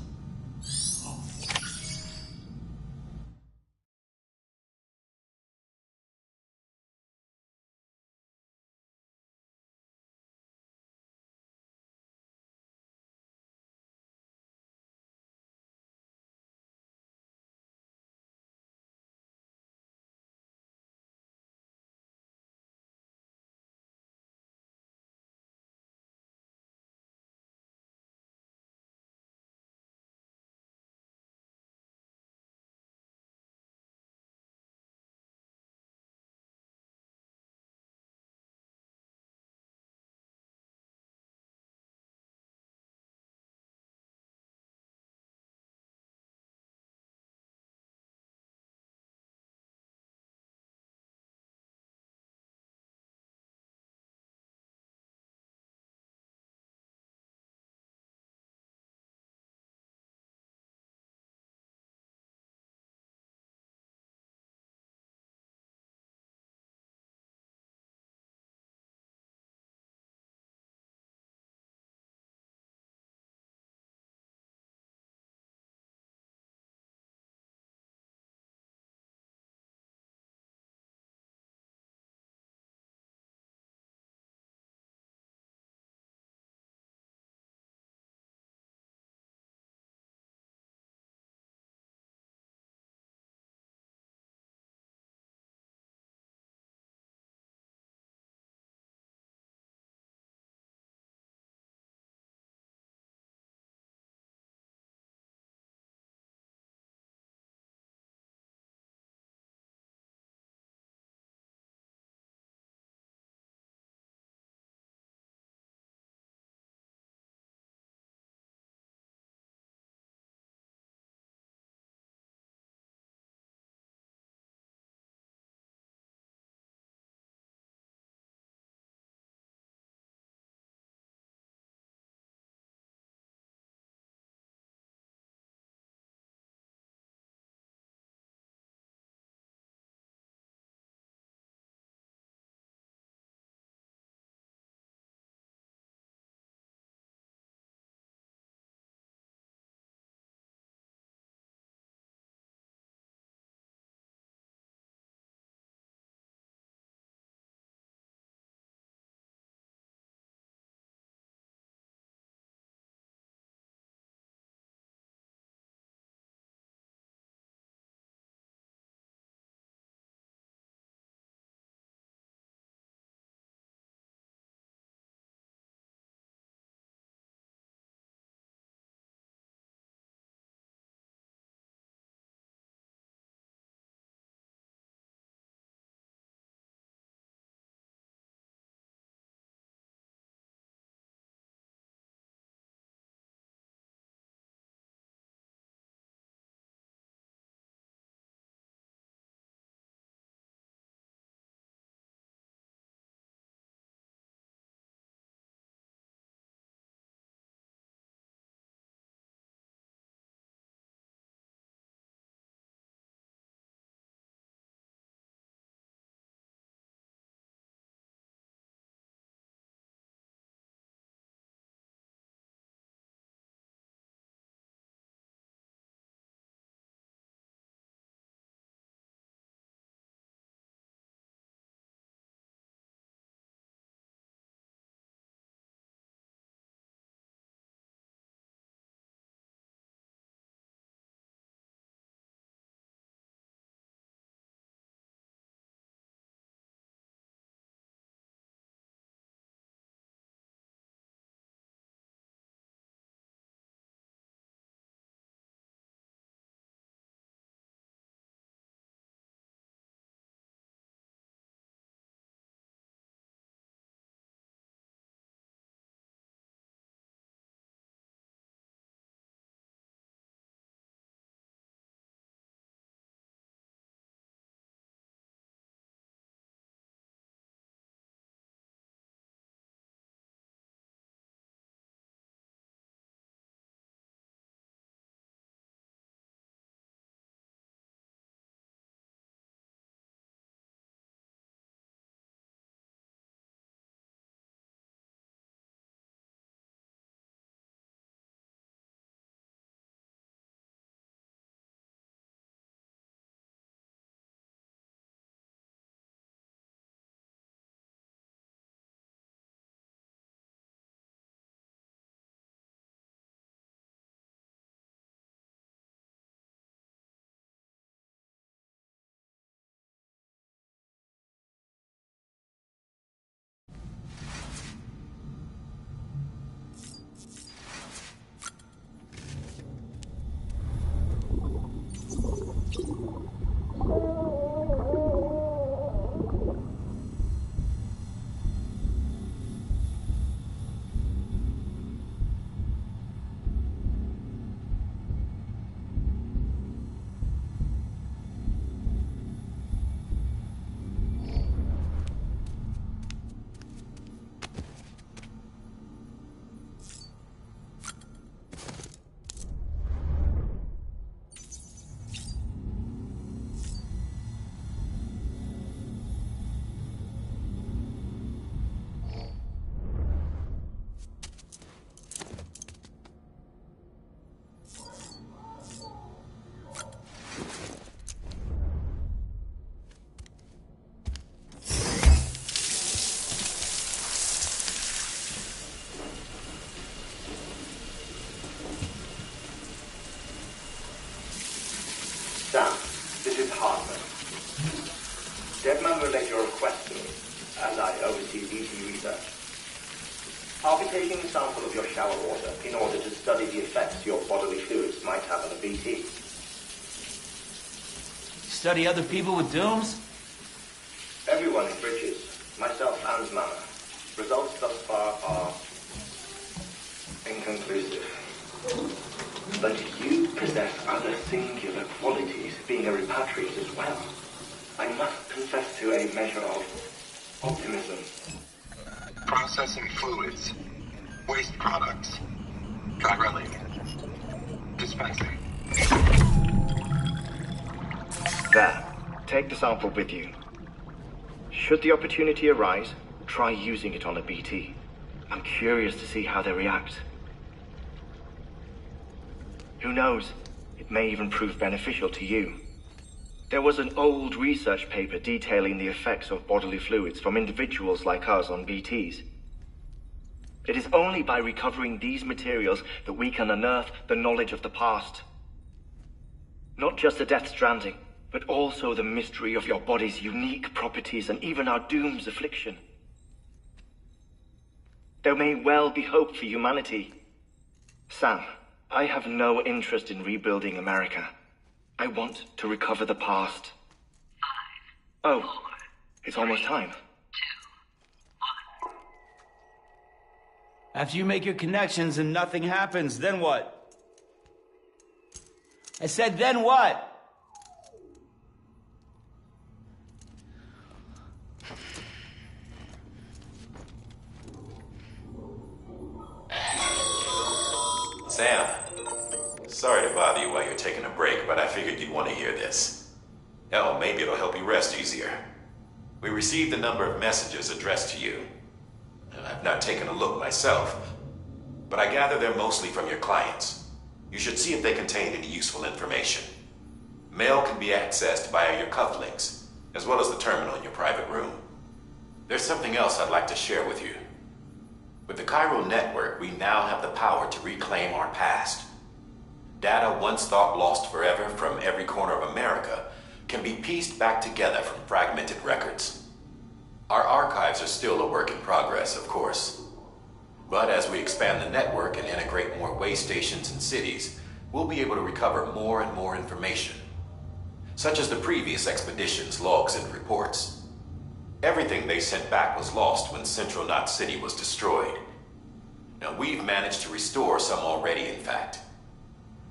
Speaker 13: be taking a sample of your shower water in order to study the effects your bodily fluids might have on a BT.
Speaker 10: Study other people with dooms?
Speaker 13: Everyone in Bridges, myself and Mama. Results thus far are inconclusive. But you possess other singular qualities, being a repatriate as well. I must confess to a measure of optimism.
Speaker 12: Processing fluids. Waste products. Chirelli. Dispensing.
Speaker 13: There. Take the sample with you. Should the opportunity arise, try using it on a BT. I'm curious to see how they react. Who knows? It may even prove beneficial to you. There was an old research paper detailing the effects of bodily fluids from individuals like us on BTs. It is only by recovering these materials that we can unearth the knowledge of the past. Not just the Death Stranding, but also the mystery of your body's unique properties and even our doom's affliction. There may well be hope for humanity. Sam, I have no interest in rebuilding America. I want to recover the past. 5, 4, it's almost time.
Speaker 10: 2, 1. After you make your connections and nothing happens, then what? I said, then what?
Speaker 1: Sam, sorry to bother you while you're taking a break, but I figured you'd want to hear this. Hell, maybe it'll help you rest easier. We received a number of messages addressed to you. I've not taken a look myself, but I gather they're mostly from your clients. You should see if they contain any useful information. Mail can be accessed via your cufflinks, as well as the terminal in your private room. There's something else I'd like to share with you. With the chiral network, we now have the power to reclaim our past. Data once thought lost forever from every corner of America can be pieced back together from fragmented records. Our archives are still a work in progress, of course. But as we expand the network and integrate more way stations and cities, we'll be able to recover more and more information, such as the previous expedition's logs and reports. Everything they sent back was lost when Central Knot City was destroyed. Now, we've managed to restore some already, in fact.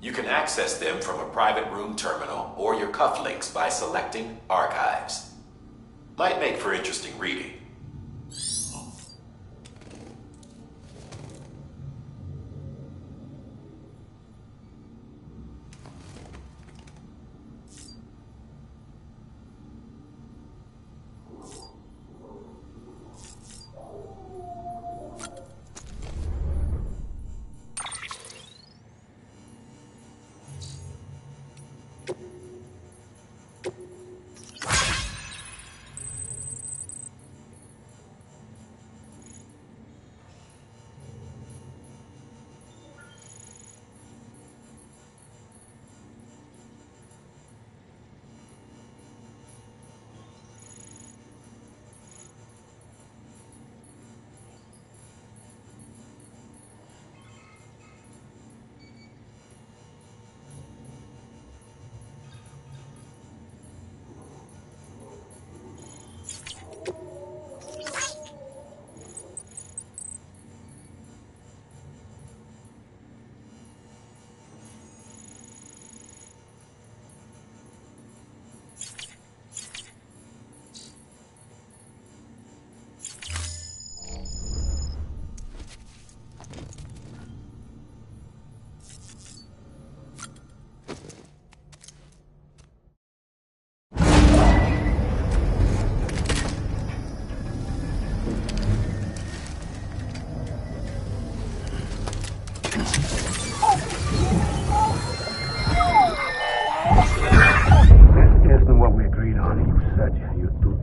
Speaker 1: You can access them from a private room terminal or your cufflinks by selecting Archives. Might make for interesting reading.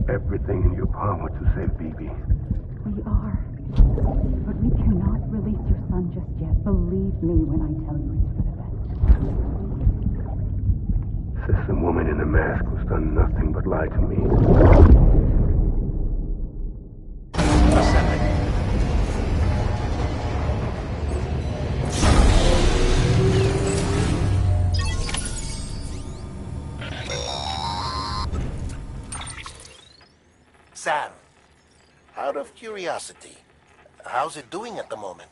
Speaker 14: Everything in your power to save BB.
Speaker 15: We are. But we cannot release your son just yet. Believe me when I tell you it's for the best.
Speaker 14: Says some woman in a mask who's done nothing but lie to me.
Speaker 2: Out of curiosity, how's it doing at the moment?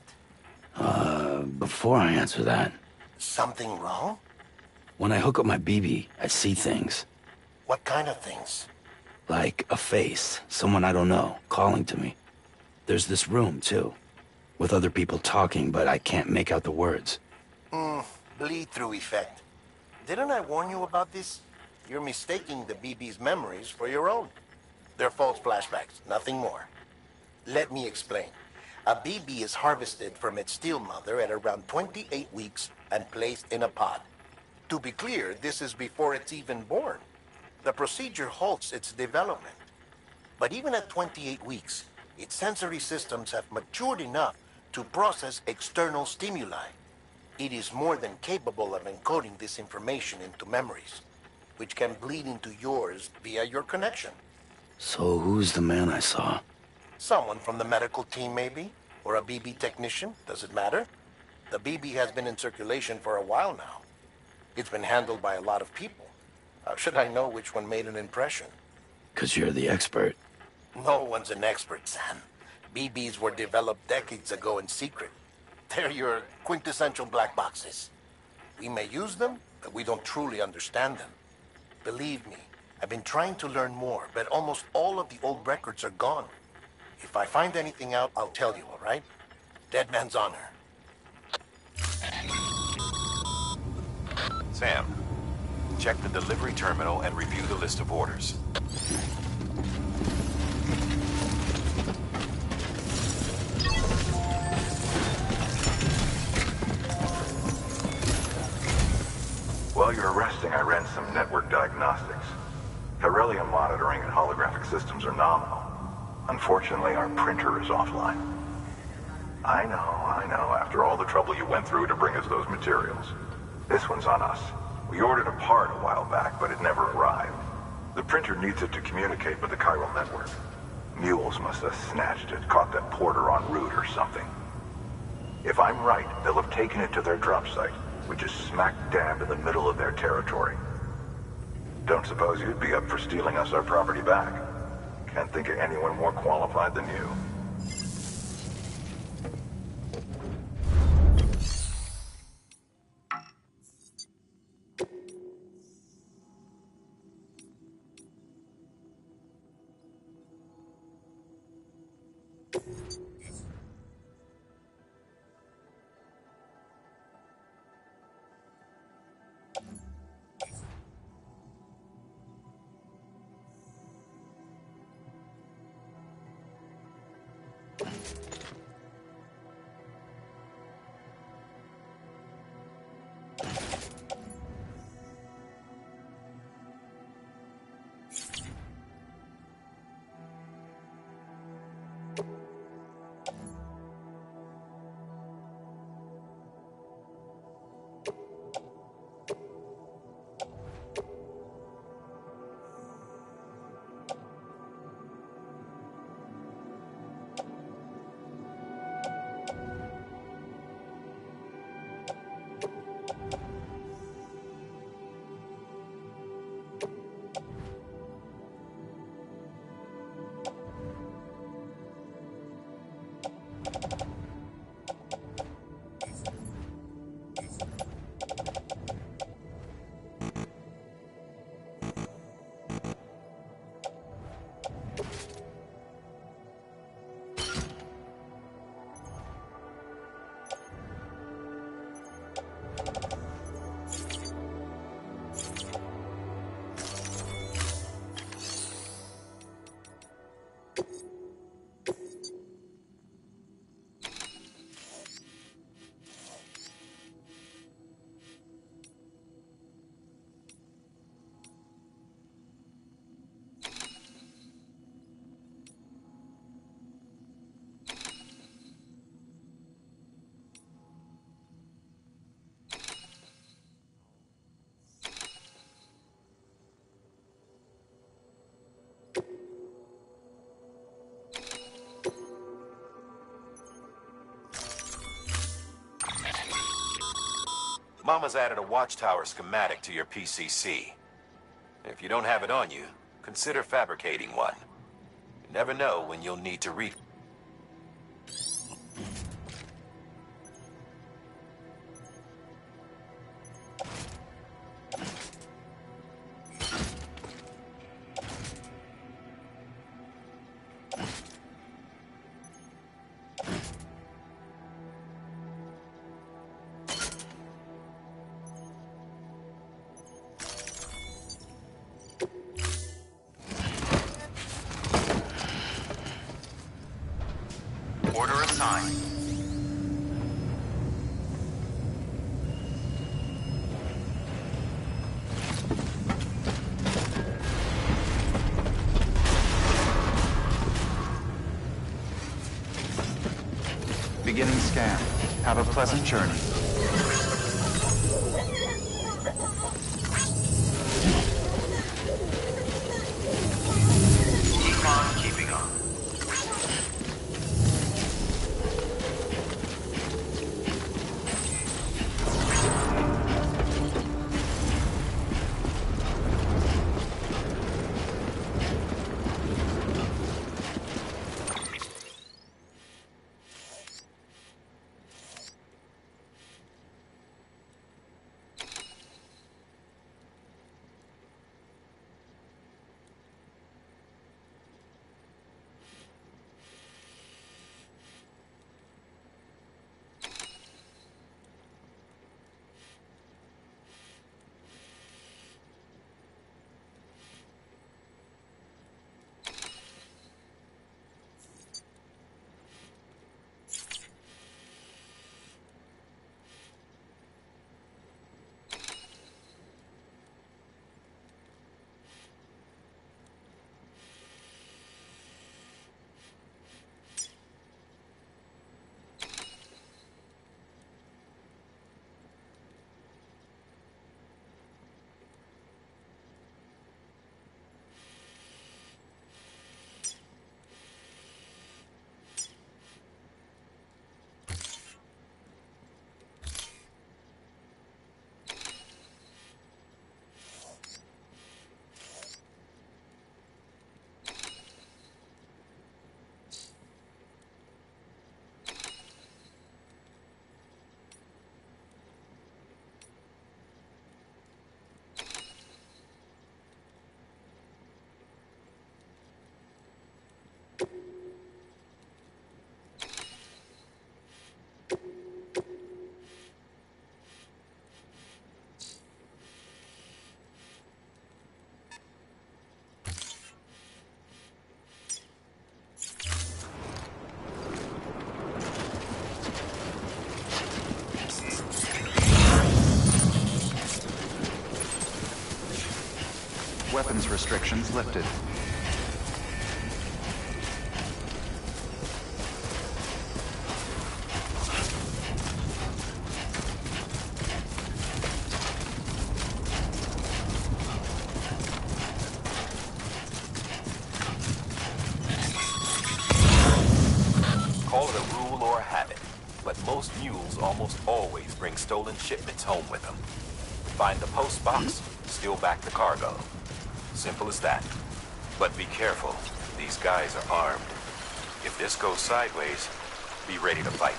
Speaker 3: Before I answer that,
Speaker 2: Something wrong?
Speaker 3: when I hook up my BB, I see things.
Speaker 2: What kind of things?
Speaker 3: Like a face, someone I don't know, calling to me. There's this room, too, with other people talking, but I can't make out the words.
Speaker 2: Bleed-through effect. Didn't I warn you about this? You're mistaking the BB's memories for your own. They're false flashbacks, nothing more. Let me explain. A BB is harvested from its steel mother at around 28 weeks and placed in a pod. To be clear, this is before it's even born. The procedure halts its development. But even at 28 weeks, its sensory systems have matured enough to process external stimuli. It is more than capable of encoding this information into memories, which can bleed into yours via your connection.
Speaker 3: So who's the man I saw?
Speaker 2: Someone from the medical team, maybe? Or a BB technician? Does it matter? The BB has been in circulation for a while now. It's been handled by a lot of people. How should I know which one made an impression?
Speaker 3: 'Cause you're the expert.
Speaker 2: No one's an expert, Sam. BBs were developed decades ago in secret. They're your quintessential black boxes. We may use them, but we don't truly understand them. Believe me, I've been trying to learn more, but almost all of the old records are gone. If I find anything out, I'll tell you, all right? Dead man's honor.
Speaker 1: Sam, check the delivery terminal and review the list of orders.
Speaker 12: While you're resting, I ran some network diagnostics. Beryllium monitoring and holographic systems are nominal. Unfortunately, our printer is offline. I know. After all the trouble you went through to bring us those materials. This one's on us. We ordered a part a while back, but it never arrived. The printer needs it to communicate with the chiral network. Mules must have snatched it, caught that porter en route or something. If I'm right, they'll have taken it to their drop site, which is smack dab in the middle of their territory. Don't suppose you'd be up for stealing us our property back? Can't think of anyone more qualified than you.
Speaker 1: Mama's added a watchtower schematic to your PCC. If you don't have it on you, consider fabricating one.
Speaker 5: Never know when you'll need to read.
Speaker 9: Order assigned. Beginning scan. Have a pleasant journey. Keep on keeping on. Weapons restrictions lifted.
Speaker 5: Call it a rule or a habit, but most mules almost always bring stolen shipments home with them. Find the post box, steal back the cargo. Simple as that. But be careful. These guys are armed. If this goes sideways, be ready to fight.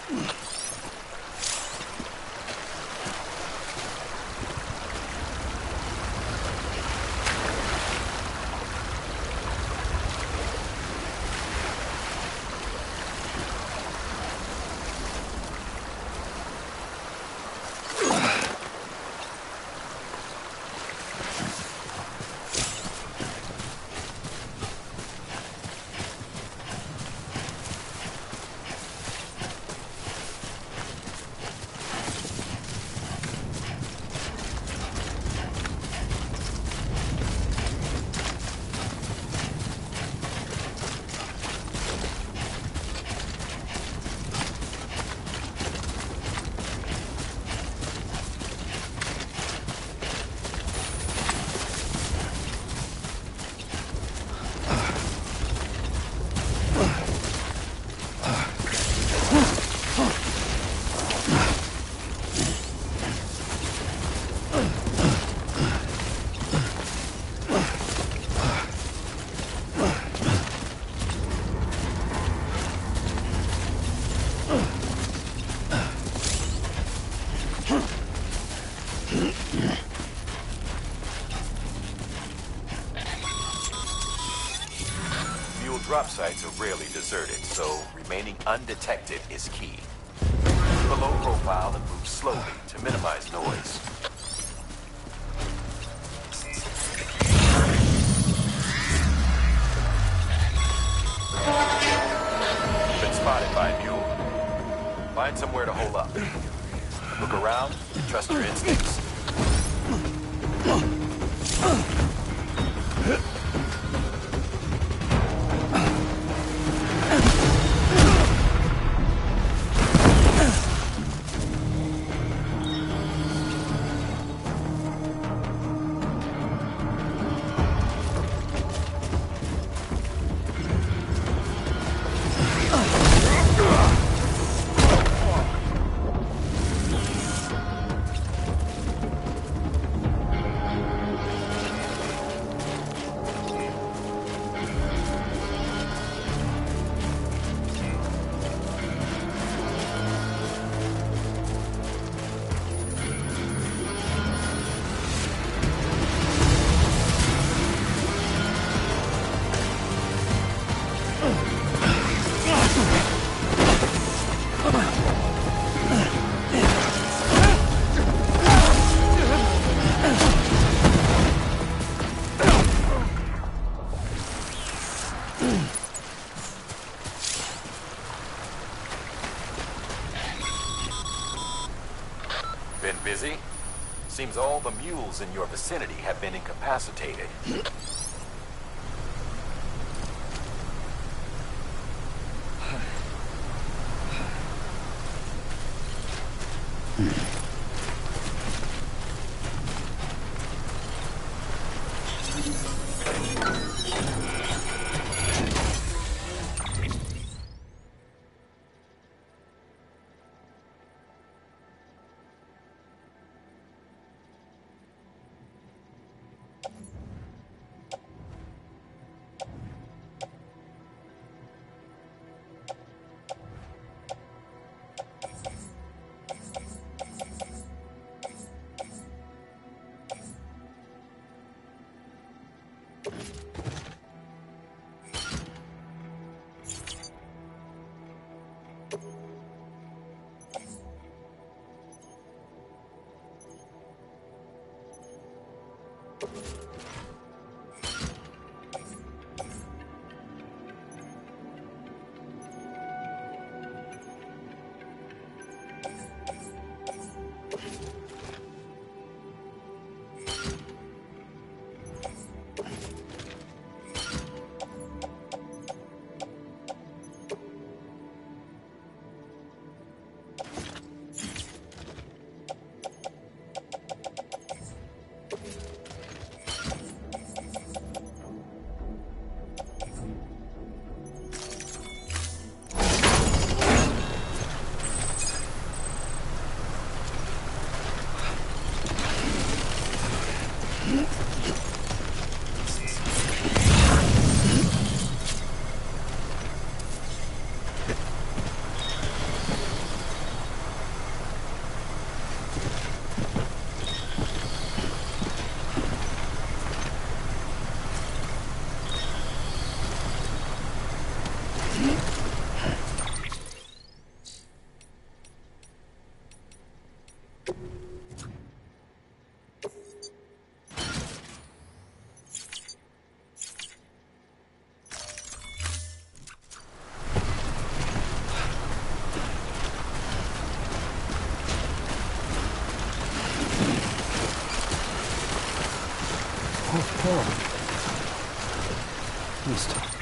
Speaker 5: job sites are rarely deserted, so remaining undetected is key. Keep a low profile and move slowly to minimize noise. Been spotted by a mule. Find somewhere to hole up. Look around and trust your instincts. Been busy? Seems all the mules in your vicinity have been incapacitated.
Speaker 3: Listo.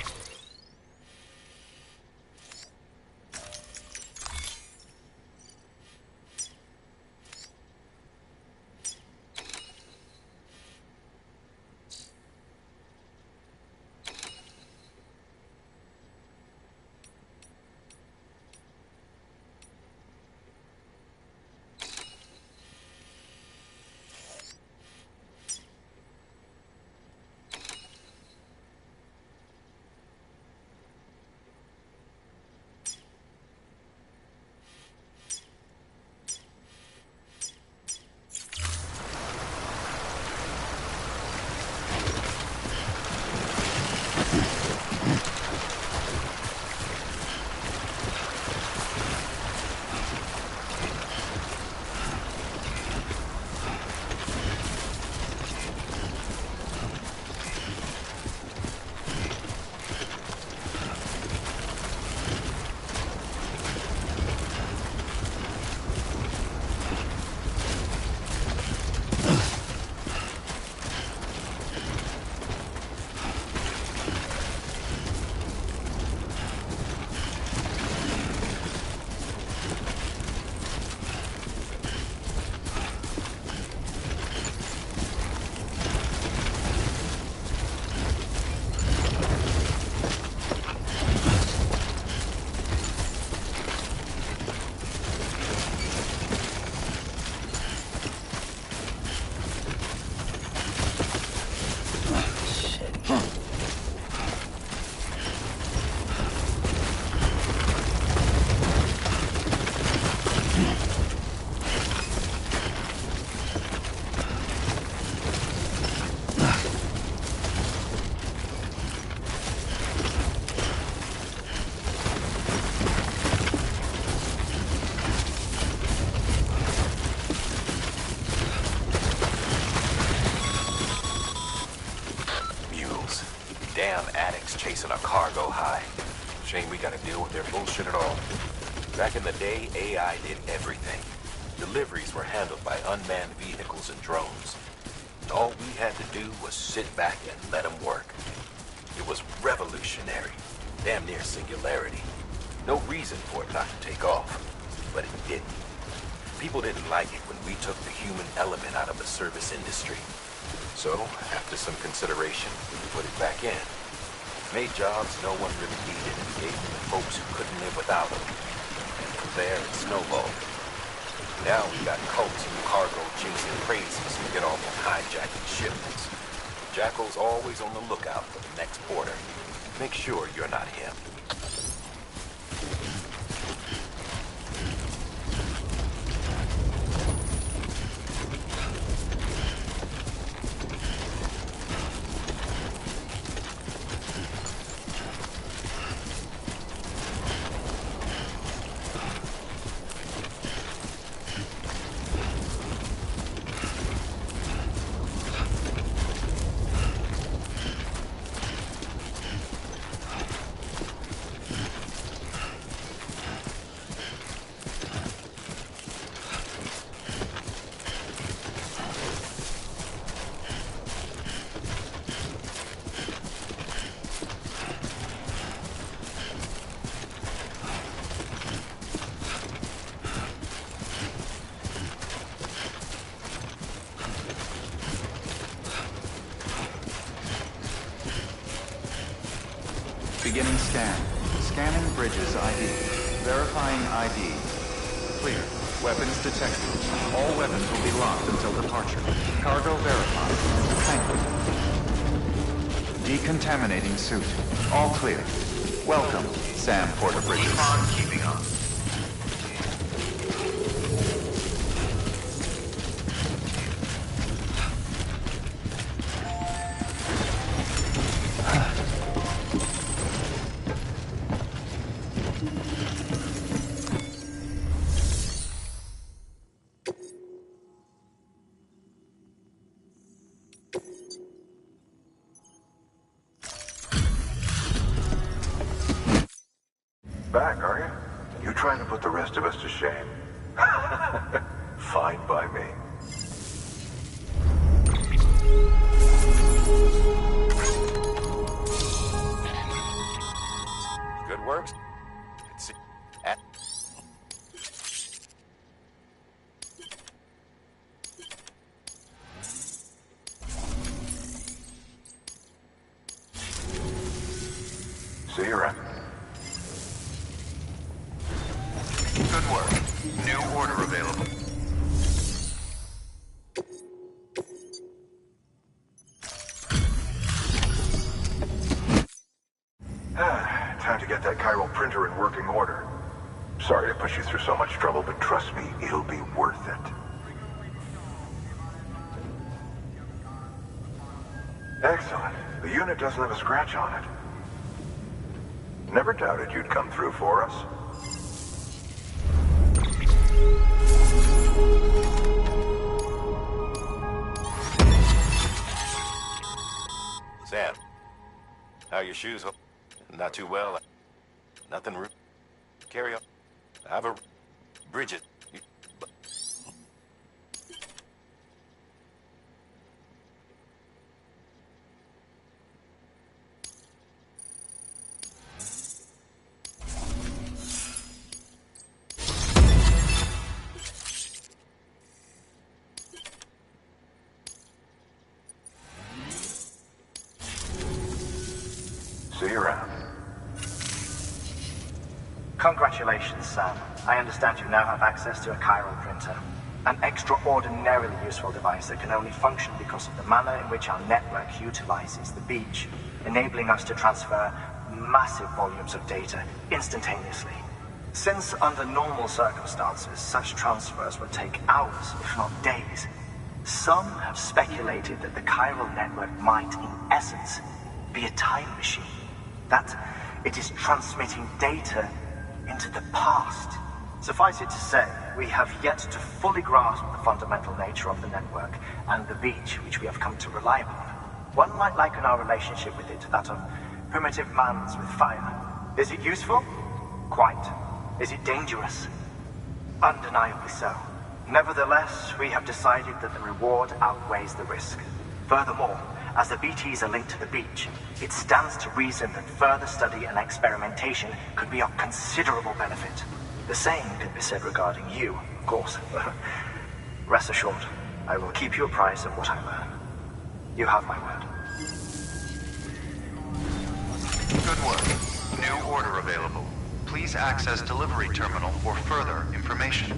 Speaker 5: chasing a cargo high. Shame we gotta deal with their bullshit at all. Back in the day, AI did everything. Deliveries were handled by unmanned vehicles and drones. And all we had to do was sit back and let them work. It was revolutionary. Damn near singularity. No reason for it not to take off. But it didn't. People didn't like it when we took the human element out of the service industry. So, after some consideration, we put it back in. Made jobs no one really needed and gave them to folks who couldn't live without them. And from there, it snowballed. Now we got cults and cargo chasing crazies who get off on hijacking shipments. Jackal's always on the lookout for the next border. Make sure you're not him.
Speaker 9: Beginning scan. Scanning bridges ID. Verifying ID. Clear. Weapons detected. All weapons will be locked until departure. Cargo verified. Thank you. Decontaminating suit. All clear. Welcome, Sam Porter Bridges.
Speaker 13: Keep on keeping up.
Speaker 12: Back, are you? You trying to put the rest of us to shame? Fine by me.
Speaker 5: Good work. Let's see.
Speaker 12: See you around.
Speaker 5: Good work. New order available.
Speaker 12: Time to get that chiral printer in working order. Sorry to push you through so much trouble, but trust me, it'll be worth it. Excellent. The unit doesn't have a scratch on it. Never doubted you'd come through for us.
Speaker 5: Sam, how are your shoes? Not too well. Nothing. Carry on. I have a Bridget.
Speaker 12: See you around.
Speaker 8: Congratulations, Sam. I understand you now have access to a chiral printer. An extraordinarily useful device that can only function because of the manner in which our network utilizes the beach, enabling us to transfer massive volumes of data instantaneously. Since under normal circumstances, such transfers would take hours, if not days, some have speculated that the chiral network might, in essence, be a time machine. That it is transmitting data into the past. Suffice it to say, we have yet to fully grasp the fundamental nature of the network and the beach which we have come to rely upon. One might liken our relationship with it to that of Primitive mans with fire. Is it useful? Quite. Is it dangerous? Undeniably so. Nevertheless, we have decided that the reward outweighs the risk. Furthermore, as the BTs are linked to the beach, it stands to reason that further study and experimentation could be of considerable benefit. The same could be said regarding you, of course. Rest assured, I will keep you apprised of what I learn. You have my word.
Speaker 9: Good work. New order available. Please access delivery terminal for further information.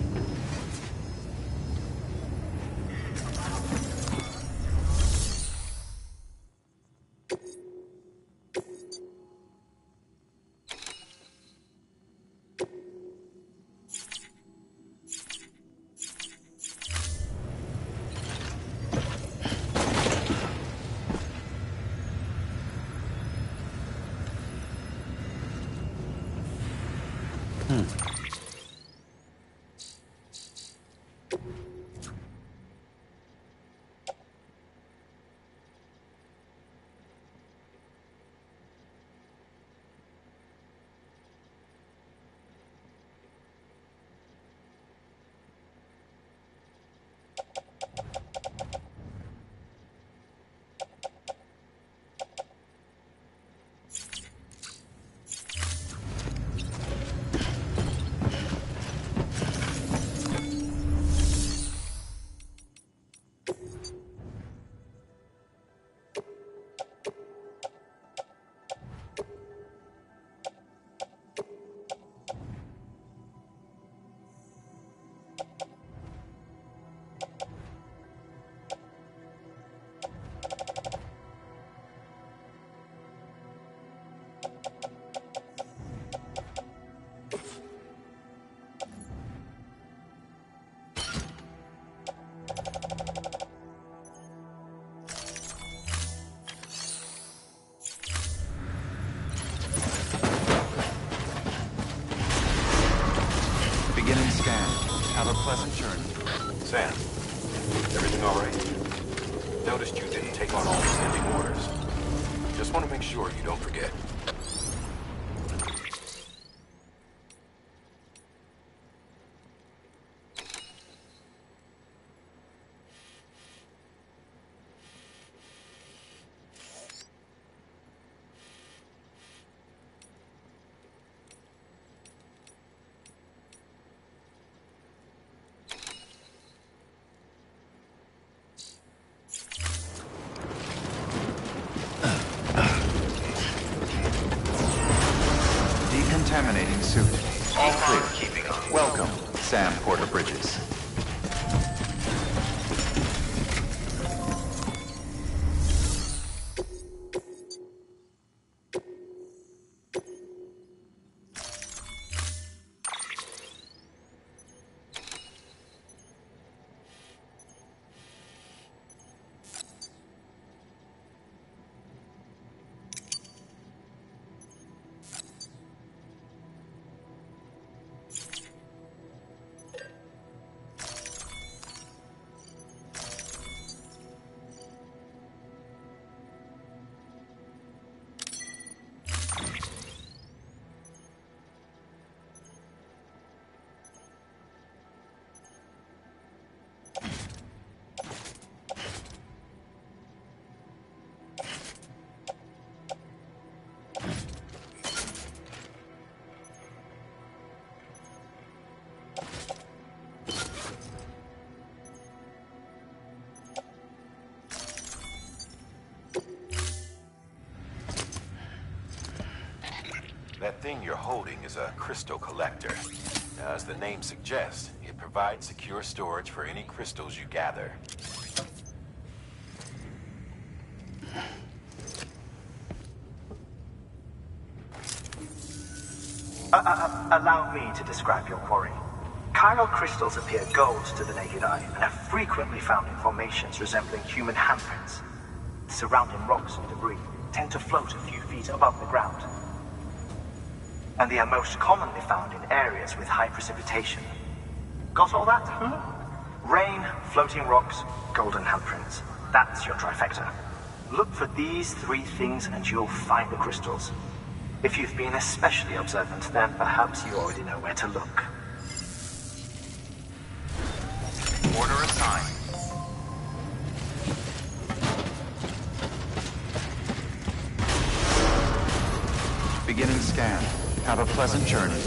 Speaker 9: Beginning scan. Have a pleasant journey.
Speaker 1: Sam, everything all right? Noticed you didn't take on all the pending orders. Just want to make sure you don't forget.
Speaker 9: Decontaminating suit. All clear. Welcome, Sam Porter Bridges.
Speaker 1: That thing you're holding is a crystal collector. Now, as the name suggests, it provides secure storage for any crystals you gather.
Speaker 8: Allow me to describe your quarry. Chiral crystals appear gold to the naked eye and are frequently found in formations resembling human handprints. Surrounding rocks and debris tend to float a few feet above the ground. And they are most commonly found in areas with high precipitation. Got all that? Rain, floating rocks, golden handprints. That's your trifecta.
Speaker 11: Look for these 3 things and you'll find the crystals. If you've been especially observant, then perhaps you already know where to look. Order assigned.
Speaker 9: Beginning scan. Have a pleasant journey.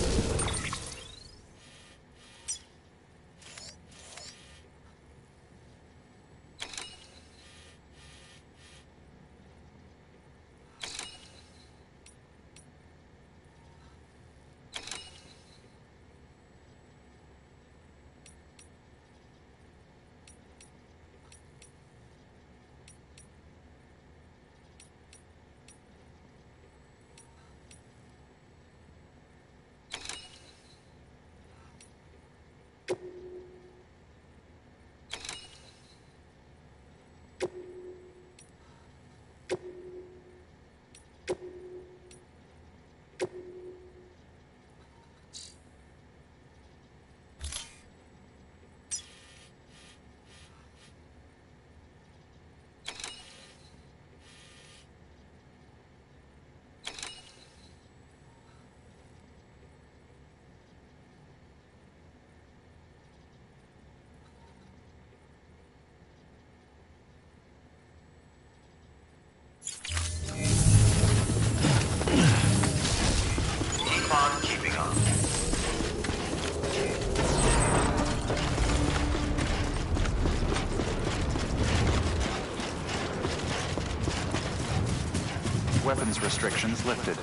Speaker 11: Keeping on.
Speaker 9: Weapons restrictions lifted.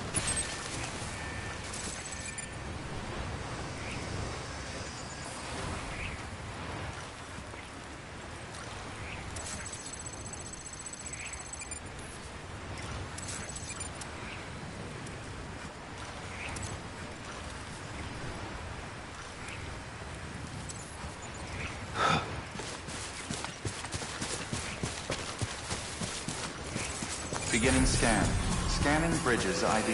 Speaker 9: Beginning scan. Scanning Bridges ID.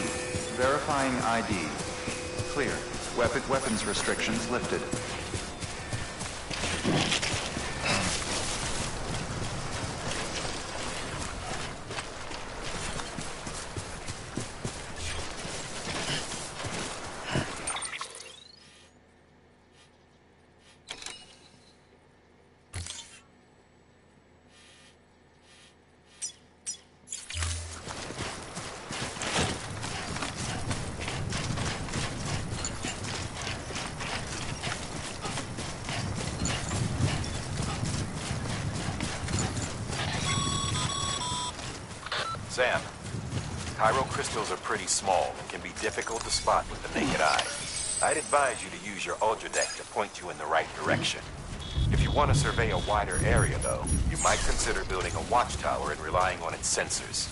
Speaker 9: Verifying ID. Clear. Weapons restrictions lifted.
Speaker 5: Sam, Cairo crystals are pretty small and can be difficult to spot with the naked eye. I'd advise you to use your Ultradeck to point you in the right direction. If you want to survey a wider area, though, you might consider building a watchtower and relying on its sensors.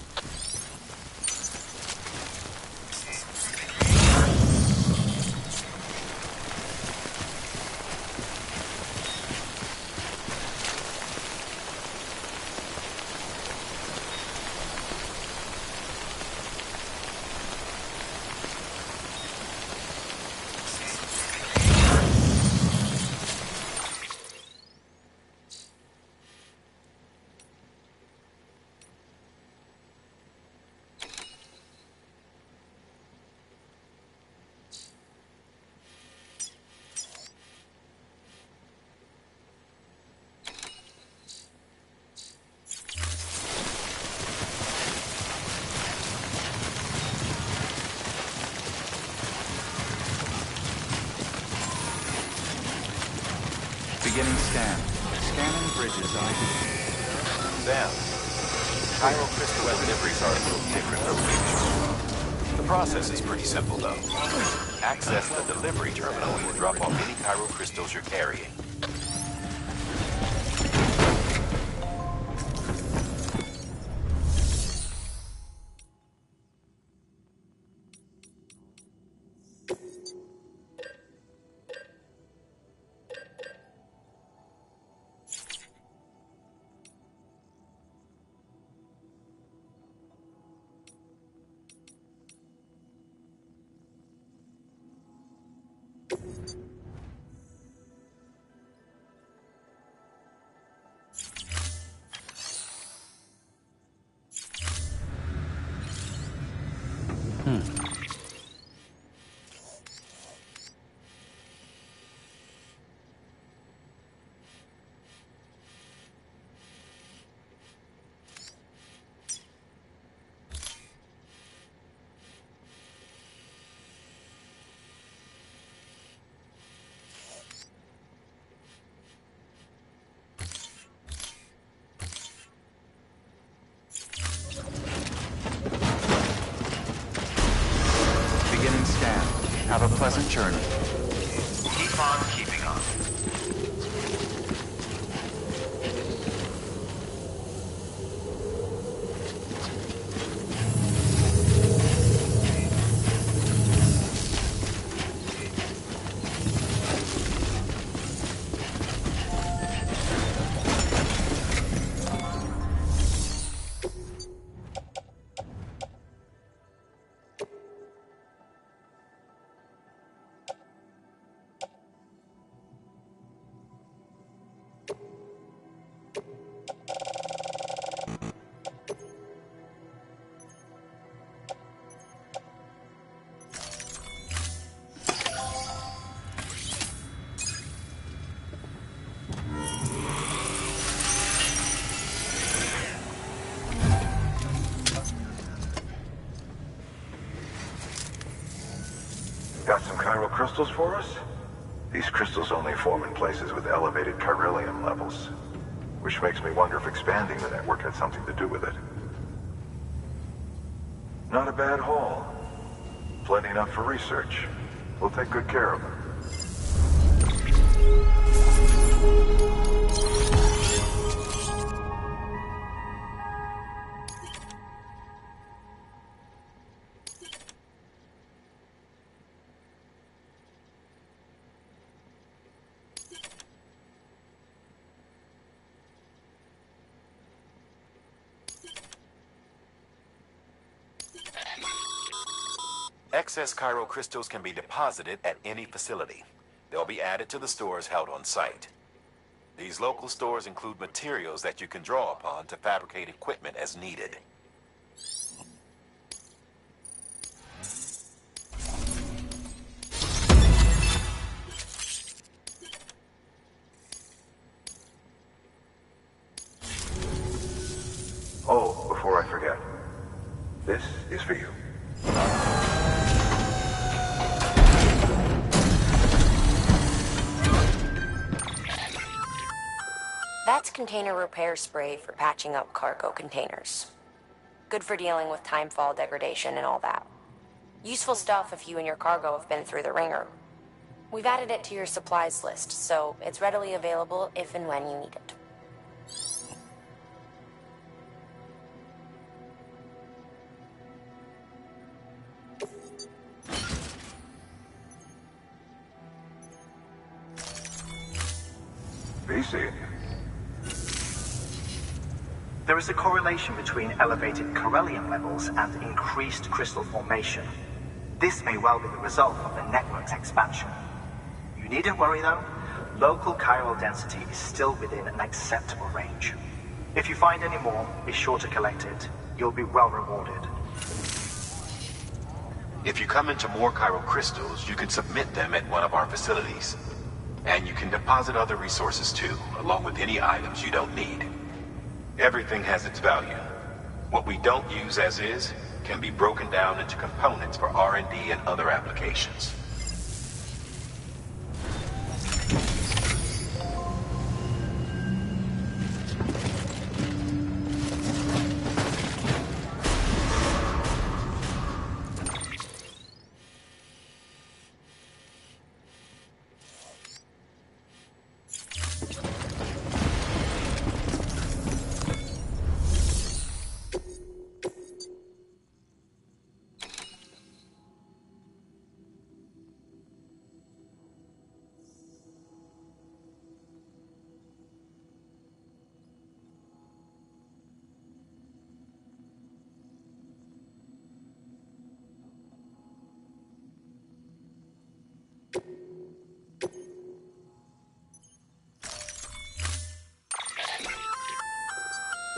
Speaker 9: Beginning scan. Scanning Bridges ID.
Speaker 5: Sam, Cairo crystal deliveries are a little different from usual. The process is pretty simple, though. Access the delivery terminal and drop off any Cairo crystals you're carrying.
Speaker 9: pleasant journey.
Speaker 11: Keep on keeping on.
Speaker 12: Got some chiral crystals for us? These crystals only form in places with elevated chiralium levels, which makes me wonder if expanding the network had something to do with it. Not a bad haul. Plenty enough for research. We'll take good care of them.
Speaker 5: Excess chiral crystals can be deposited at any facility. They'll be added to the stores held on site. These local stores include materials that you can draw upon to fabricate equipment as needed.
Speaker 12: Oh, before I forget, this is for you.
Speaker 7: That's container repair spray for patching up cargo containers. Good for dealing with timefall degradation and all that. Useful stuff if you and your cargo have been through the ringer. We've added it to your supplies list, so it's readily available if and when you need it.
Speaker 12: BC.
Speaker 8: There is a correlation between elevated chiralium levels and increased crystal formation. This may well be the result of the network's expansion. You needn't worry though. Local chiral density is still within an acceptable range. If you find any more, be sure to collect it. You'll be well rewarded.
Speaker 5: If you come into more chiral crystals, you can submit them at one of our facilities. And you can deposit other resources too, along with any items you don't need. Everything has its value. What we don't use as is can be broken down into components for R&D and other applications.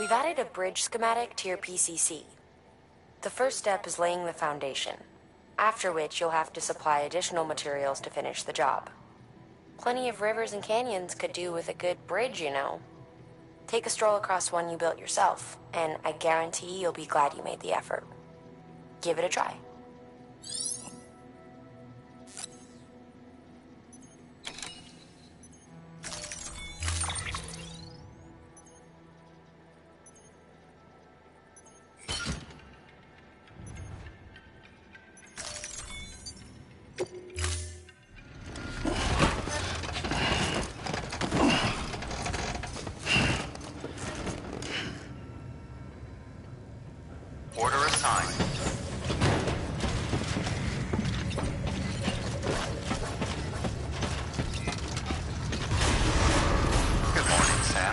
Speaker 7: We've added a bridge schematic to your PCC. The first step is laying the foundation, after which you'll have to supply additional materials to finish the job. Plenty of rivers and canyons could do with a good bridge, you know. Take a stroll across one you built yourself, and I guarantee you'll be glad you made the effort. Give it a try.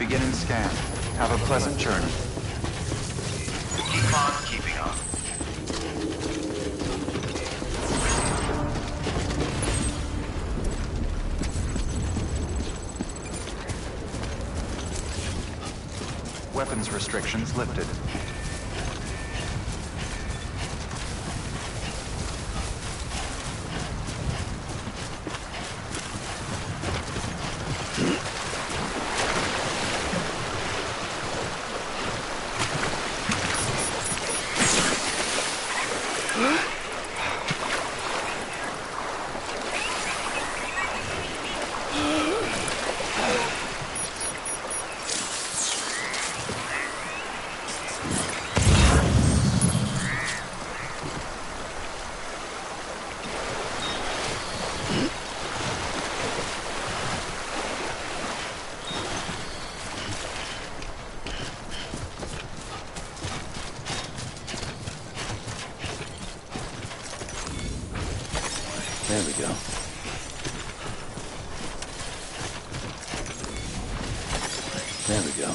Speaker 9: Beginning scan. Have a pleasant journey.
Speaker 8: Keep on keeping on.
Speaker 9: Weapons restrictions lifted.
Speaker 3: There we go. There we go.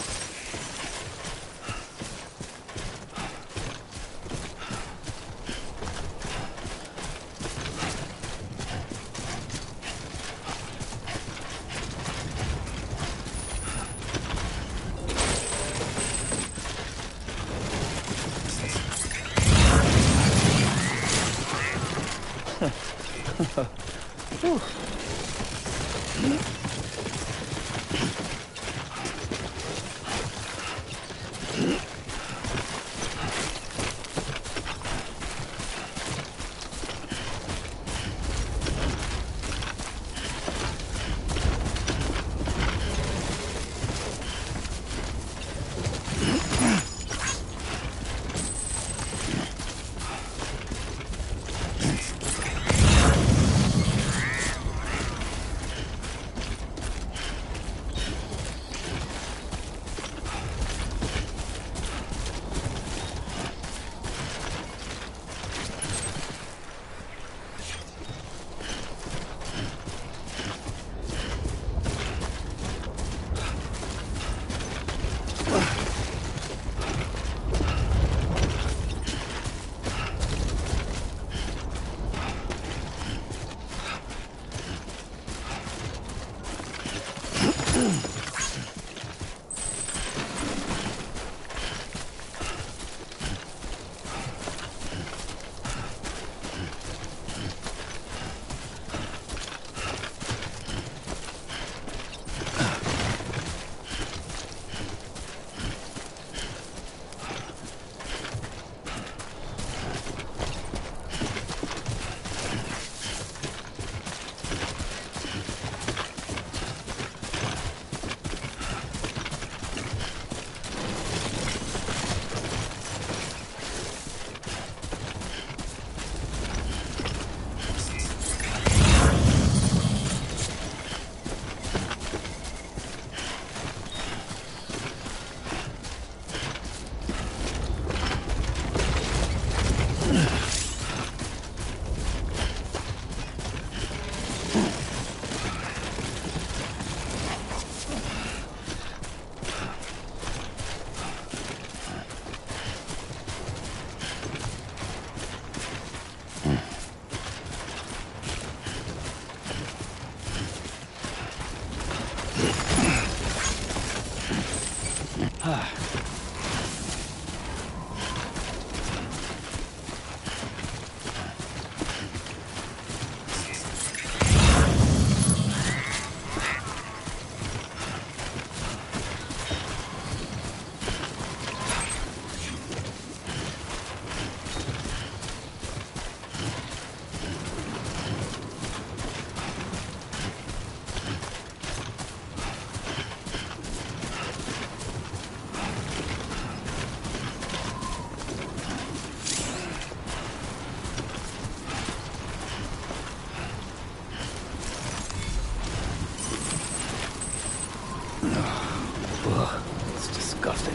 Speaker 3: Ugh, it's disgusting.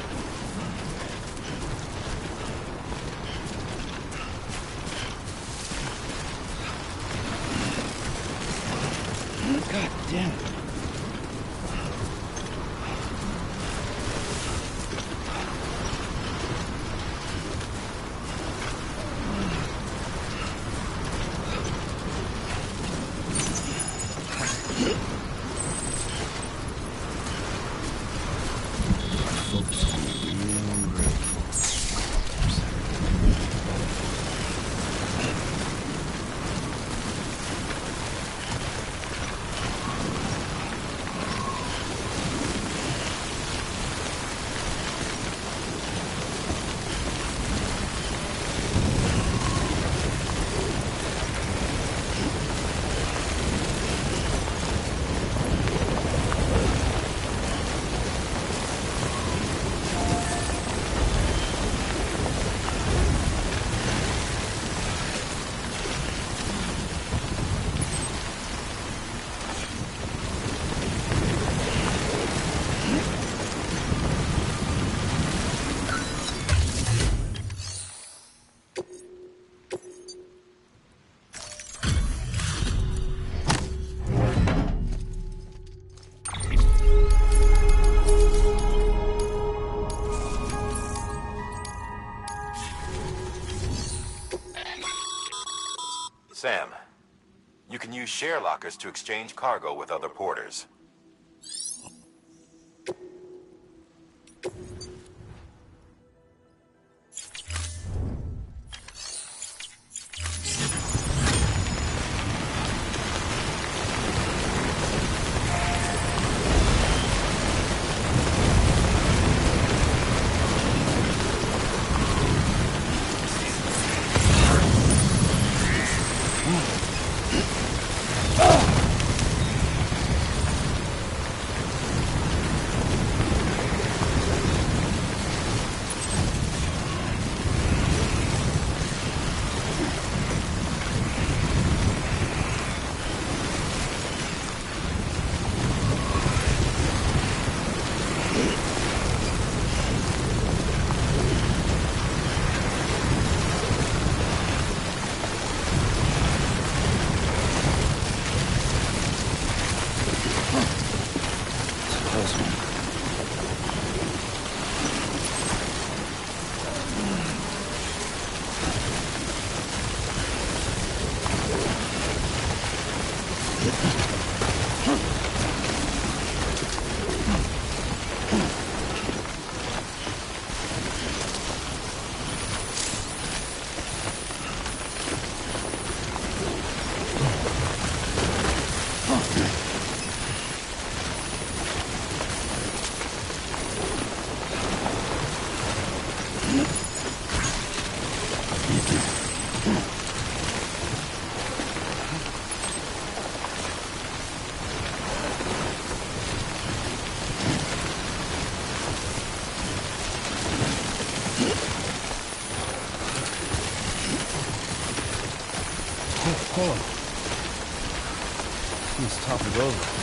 Speaker 3: God damn it. Folks are real grateful.
Speaker 5: Sam, you can use share lockers to exchange cargo with other porters.
Speaker 3: Hold on. Let's top it over.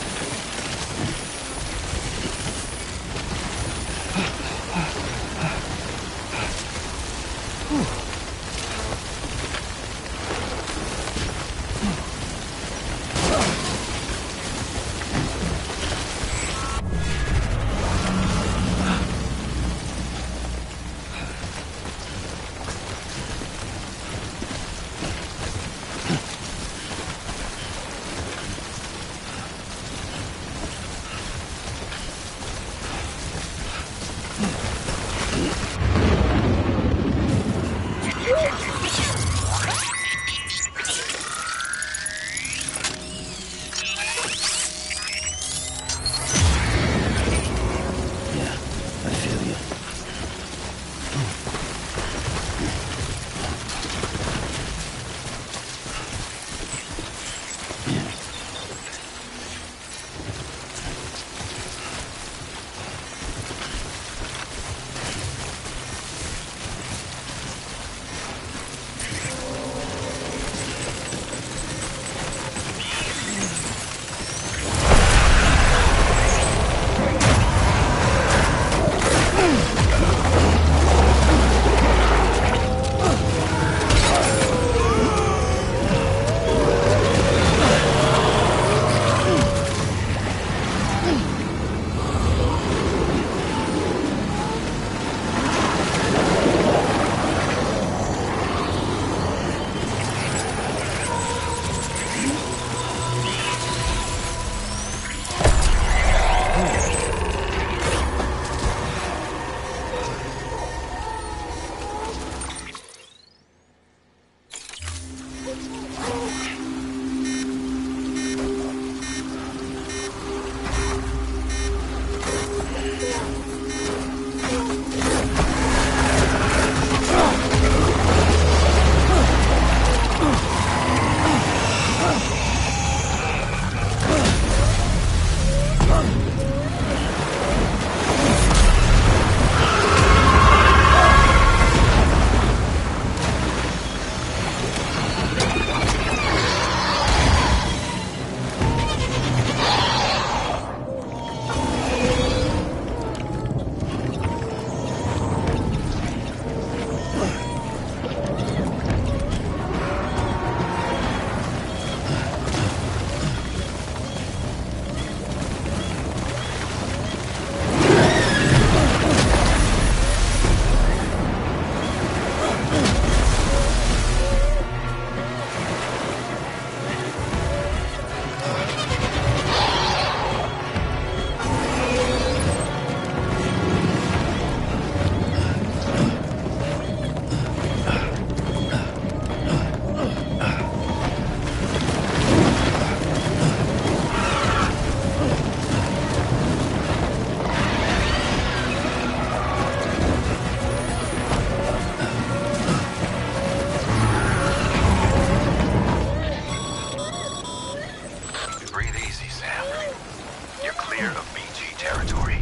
Speaker 5: clear of BT territory.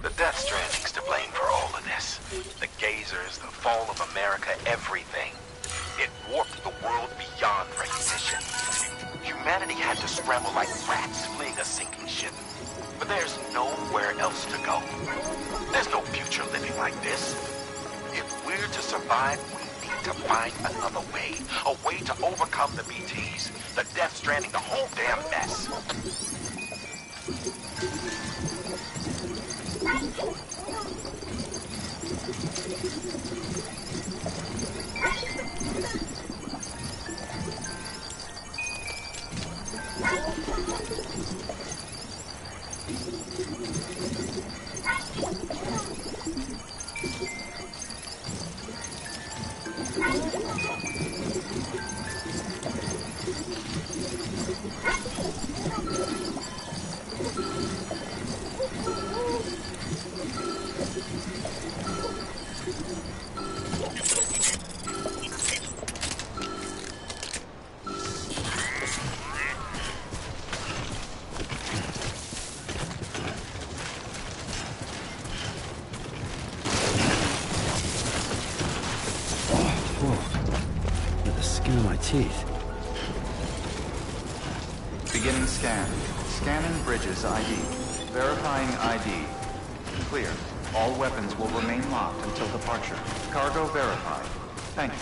Speaker 5: The Death Stranding's to blame for all of this. The gazers, the fall of America, everything. It warped the world beyond recognition. Humanity had to scramble like rats fleeing a sinking ship. But there's nowhere else to go. There's no future living like this. If we're to survive, we need to find another way. A way to overcome the BTs, the Death Stranding, the whole damn mess.
Speaker 3: Teeth.
Speaker 9: Beginning scan. Scanning Bridges ID. Verifying ID. Clear. All weapons will remain locked until departure. Cargo verified. Thank you.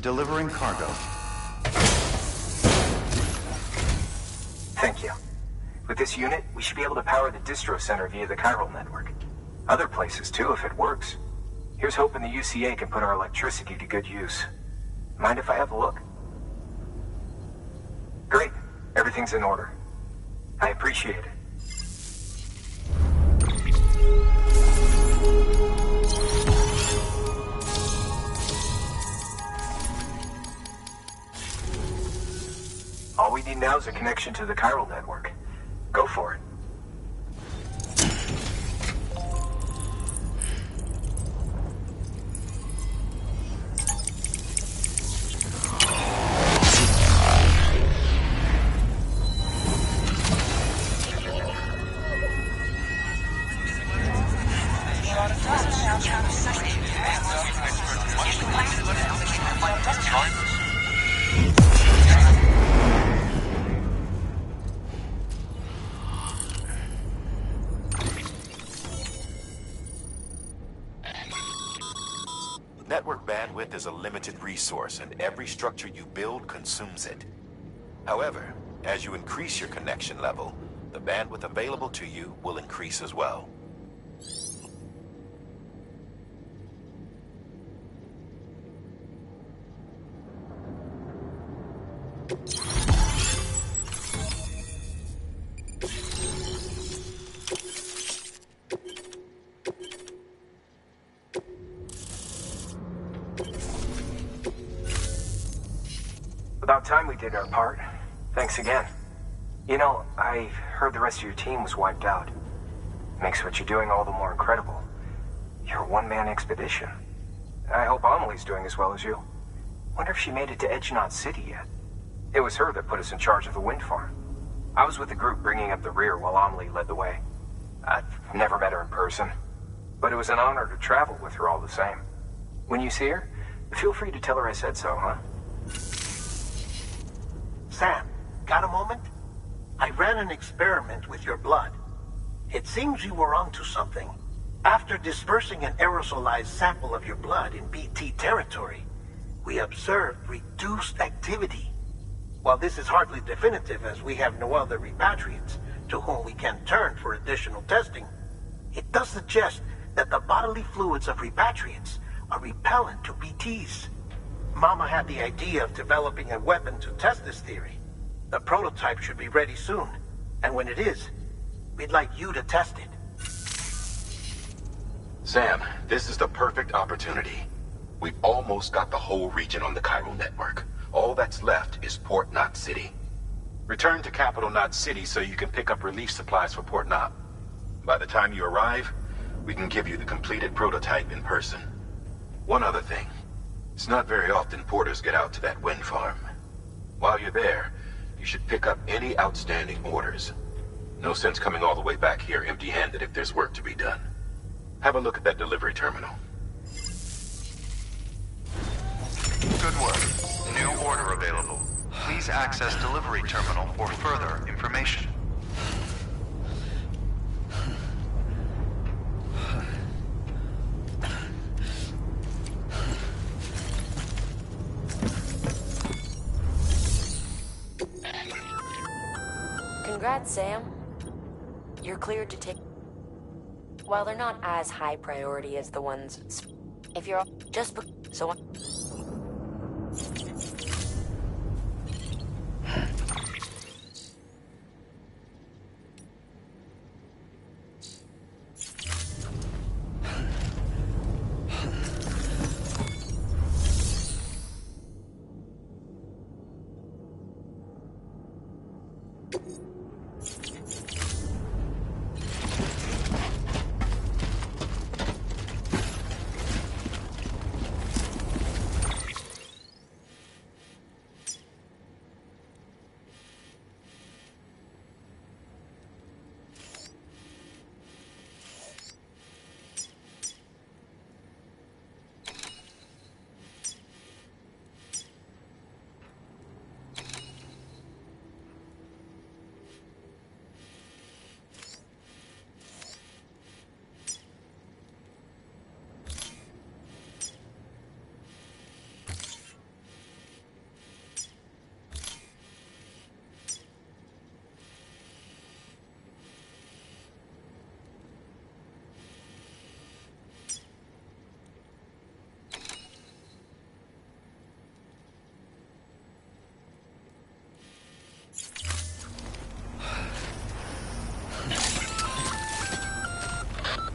Speaker 9: Delivering cargo.
Speaker 11: Thank you. With this unit, we should be able to power the distro center via the chiral network. Other places too, if it works. Here's hoping the UCA can put our electricity to good use. Mind if I have a look? Great. Everything's in order. I appreciate it. All we need now is a connection to the chiral network. Go for it.
Speaker 5: Network bandwidth is a limited resource, and every structure you build consumes it. However, as you increase your connection level, the bandwidth available to you will increase as well.
Speaker 11: About time we did our part. Thanks again. You know, I heard the rest of your team was wiped out. Makes what you're doing all the more incredible. You're a one-man expedition. I hope Amelie's doing as well as you. Wonder if she made it to Edgenot City yet. It was her that put us in charge of the wind farm. I was with the group bringing up the rear while Amelie led the way. I've never met her in person, but it was an honor to travel with her all the same. When you see her, feel free to tell her I said so, huh?
Speaker 6: Sam, got a moment? I ran an experiment with your blood. It seems you were onto something. After dispersing an aerosolized sample of your blood in BT territory, we observed reduced activity. While this is hardly definitive, as we have no other repatriates to whom we can turn for additional testing, it does suggest that the bodily fluids of repatriates are repellent to BTs. Mama had the idea of developing a weapon to test this theory. The prototype should be ready soon. And when it is, we'd like you to test it.
Speaker 5: Sam, this is the perfect opportunity. We've almost got the whole region on the chiral network. All that's left is Port Knot City. Return to Capital Knot City so you can pick up relief supplies for Port Knot. By the time you arrive, we can give you the completed prototype in person. One other thing. It's not very often porters get out to that wind farm. While you're there, you should pick up any outstanding orders. No sense coming all the way back here empty-handed if there's work to be done. Have a look at that delivery terminal.
Speaker 9: Good work. New order available. Please access delivery terminal for further information.
Speaker 7: Congrats, Sam. You're cleared to take... While they're not as high priority as the ones... If you're... Just... So...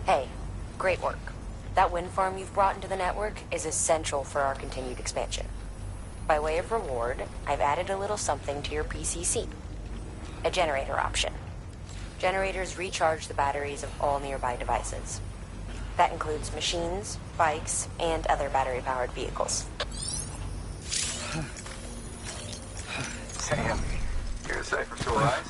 Speaker 7: Hey, great work. That wind farm you've brought into the network is essential for our continued expansion. By way of reward, I've added a little something to your PCC. A generator option. Generators recharge the batteries of all nearby devices. That includes machines, bikes, and other battery-powered vehicles.
Speaker 11: Sam, you're safe for sure, right?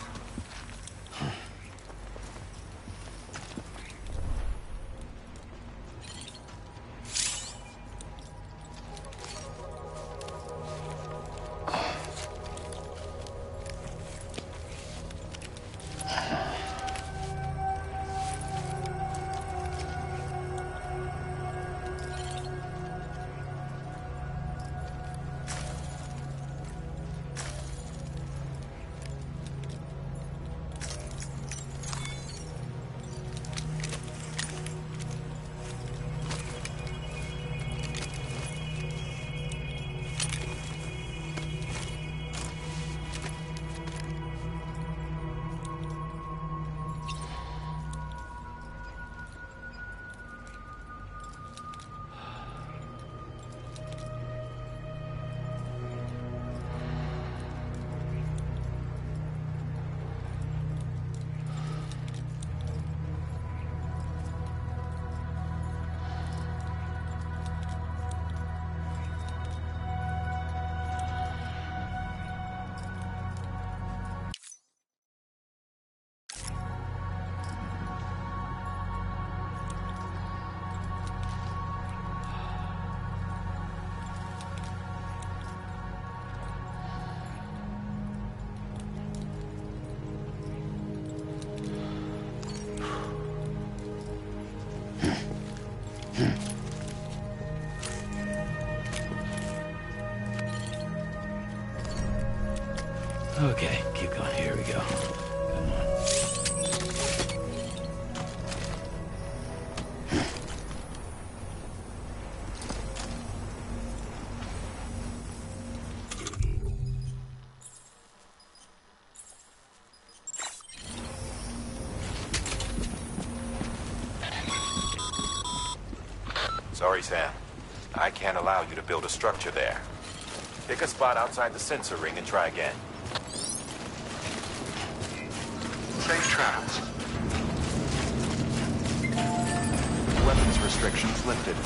Speaker 3: Okay, keep going. Here we go. Come on.
Speaker 5: Sorry, Sam. I can't allow you to build a structure there. Pick a spot outside the sensor ring and try again.
Speaker 9: Safe travels. Weapons restrictions lifted.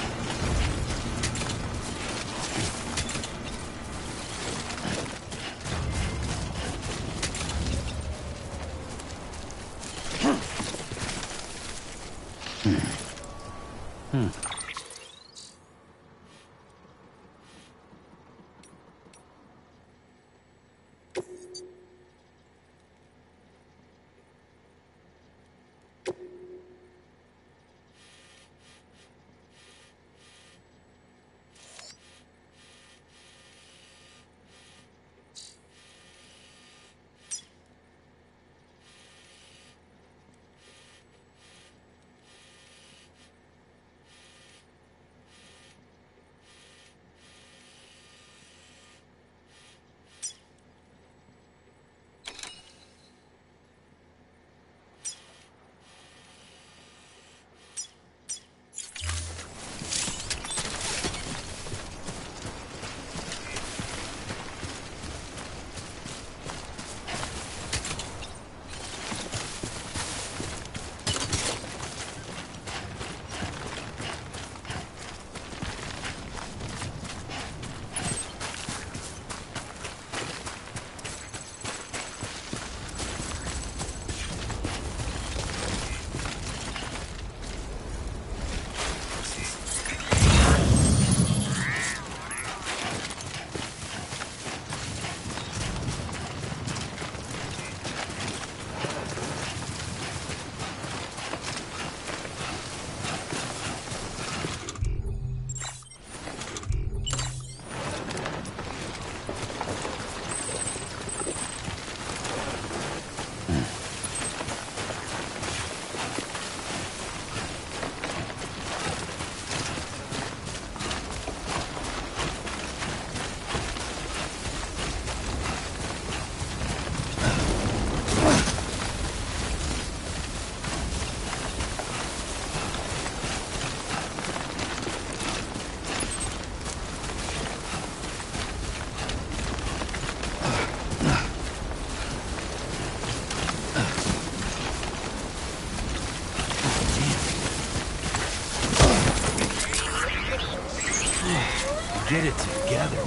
Speaker 3: Get it together.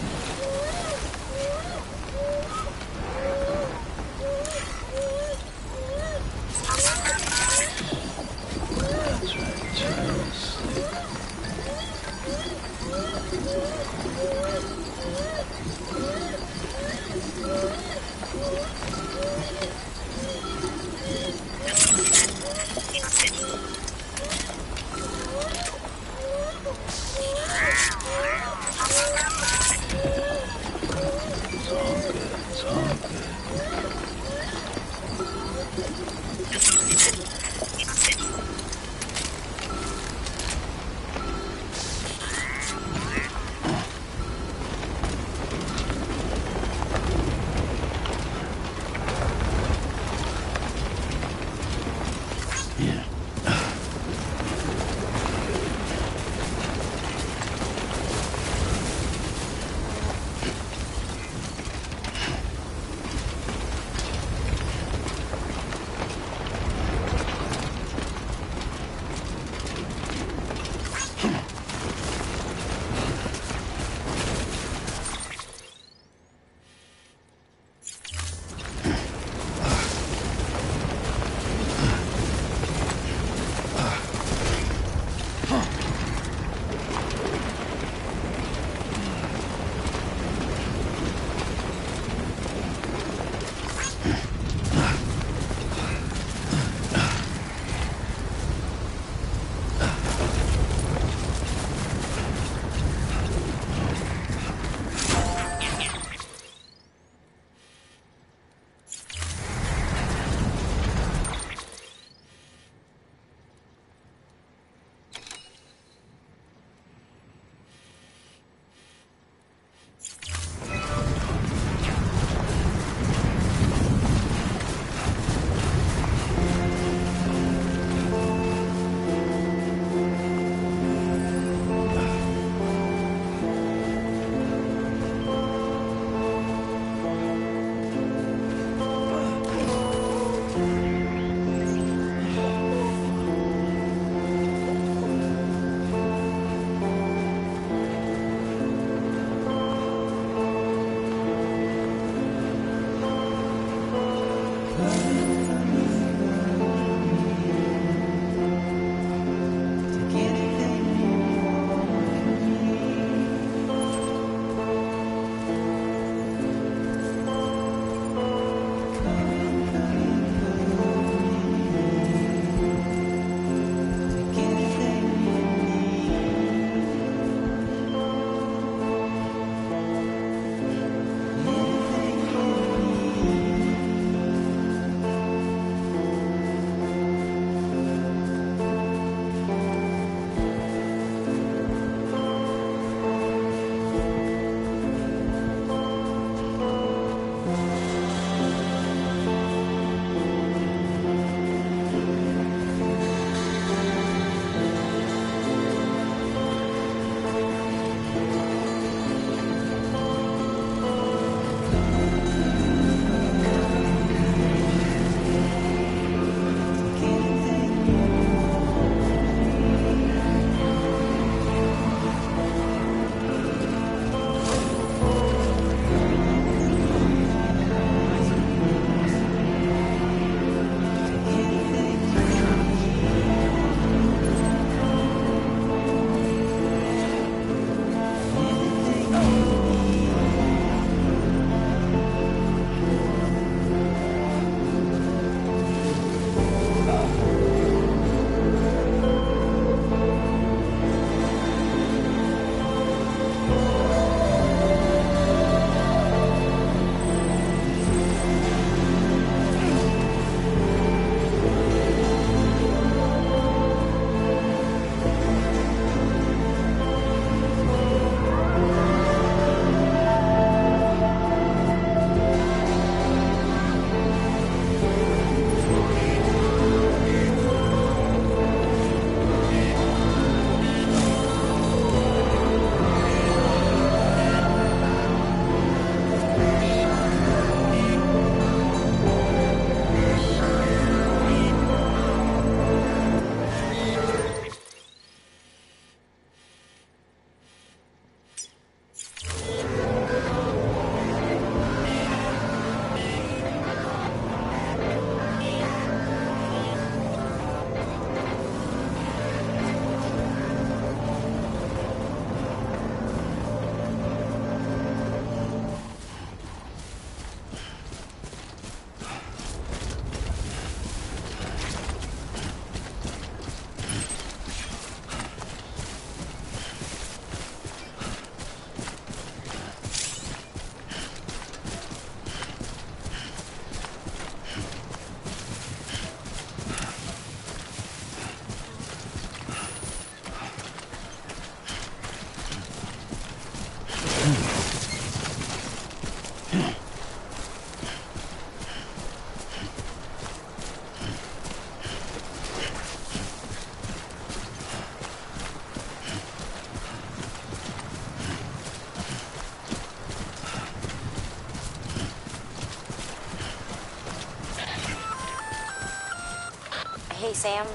Speaker 7: Hey, Sam.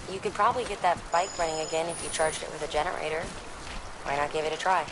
Speaker 7: You could probably get that bike running again if you charged it with a generator. Why not give it a try?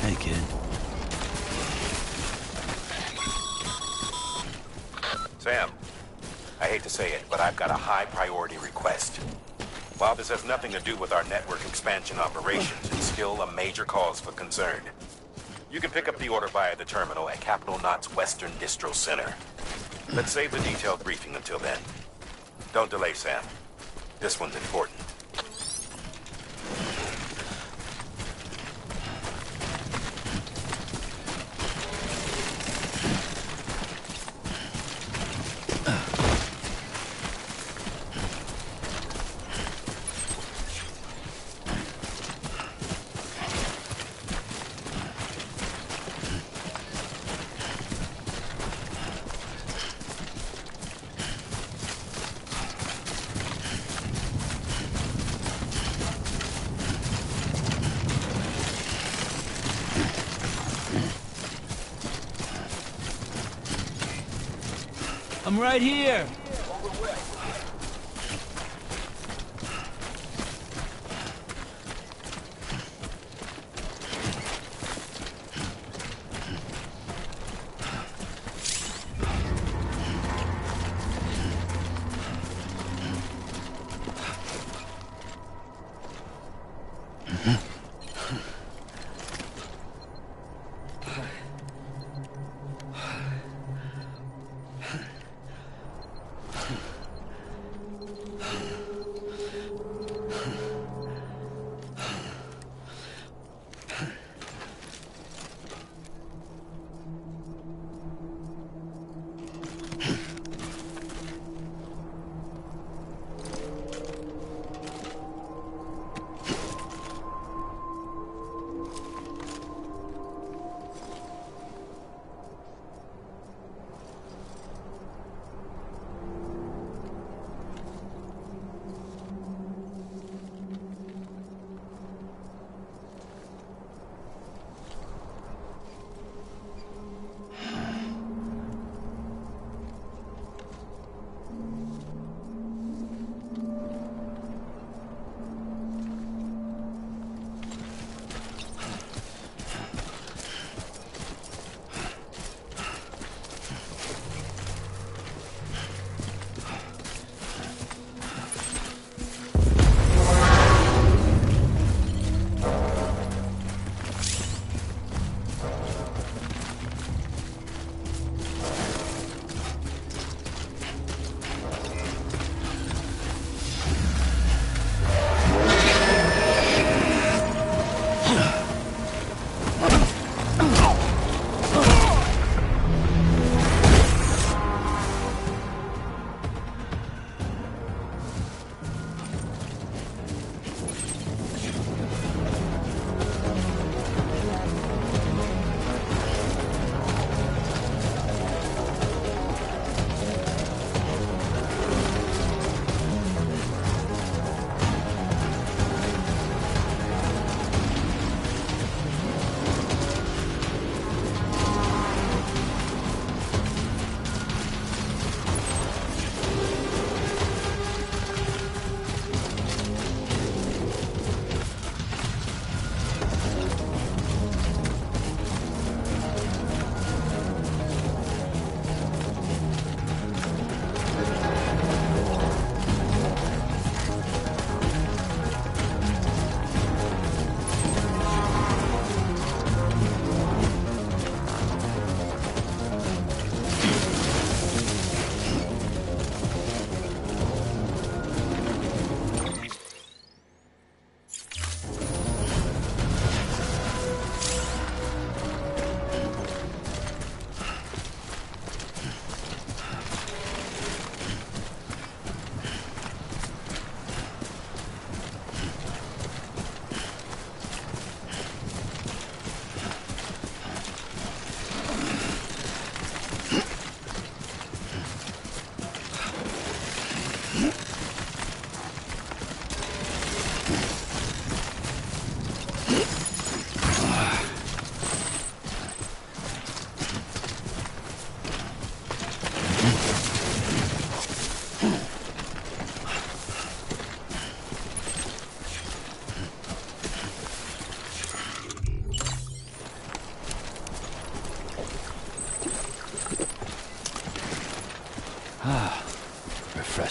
Speaker 3: Hey, kid.
Speaker 5: Sam, I hate to say it, but I've got a high priority request. While this has nothing to do with our network expansion operations, it's still a major cause for concern. You can pick up the order via the terminal at Capital Knot's Western Distro Center. Let's save the detailed briefing until then. Don't delay, Sam. This one's important.
Speaker 10: I'm right here.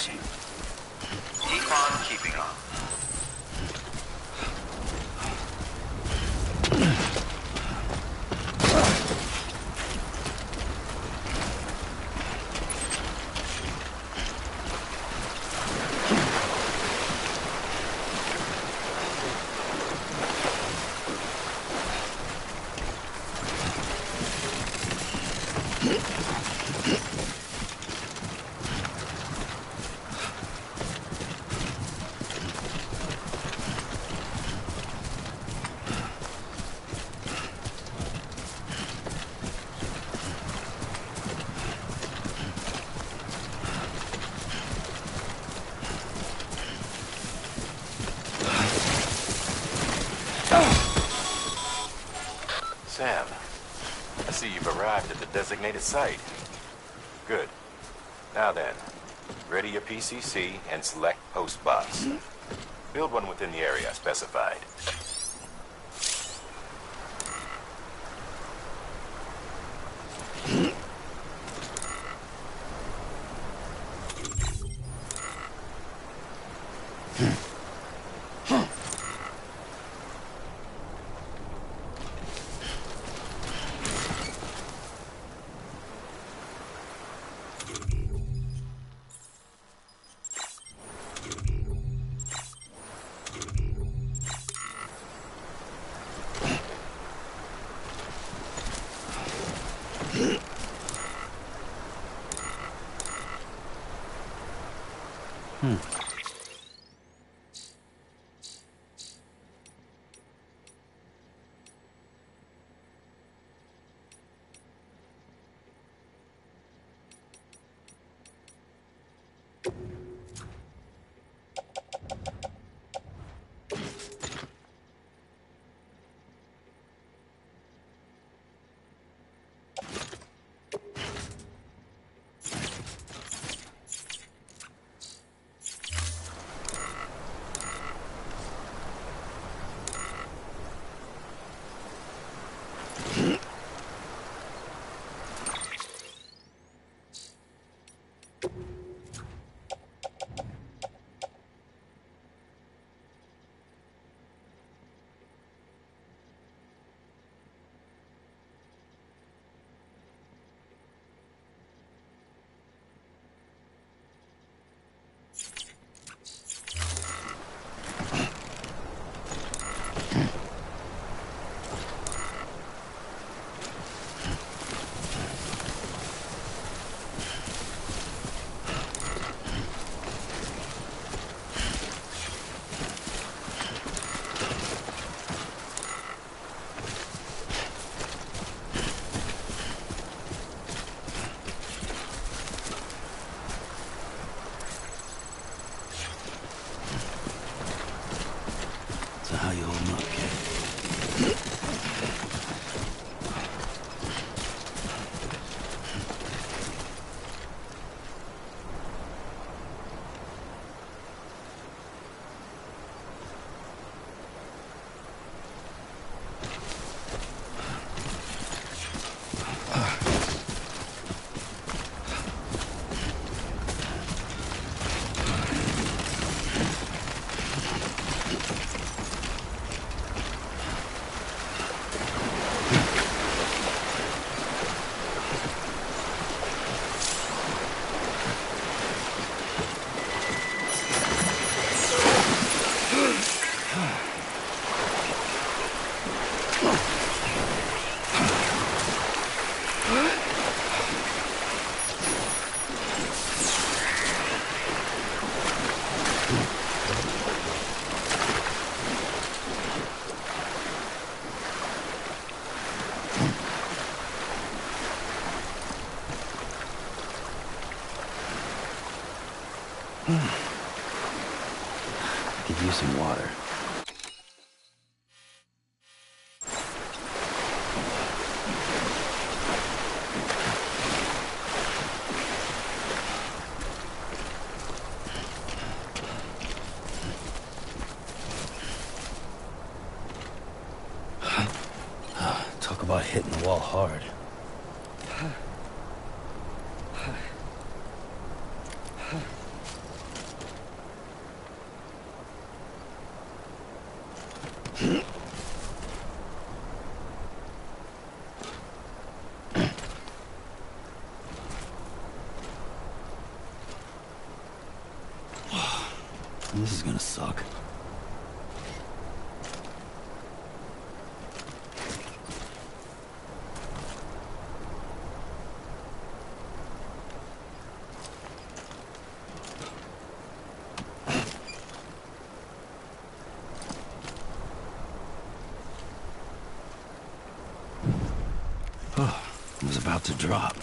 Speaker 3: flashing.
Speaker 9: Keep on keeping on.
Speaker 5: Sam, I see you've arrived at the designated site. Good. Now then, ready your PCC and select post box. Build one within the area specified.
Speaker 3: So how you holding up, kid? Could use some water. Talk about hitting the wall hard. This is gonna suck. Oh, I was about to drop.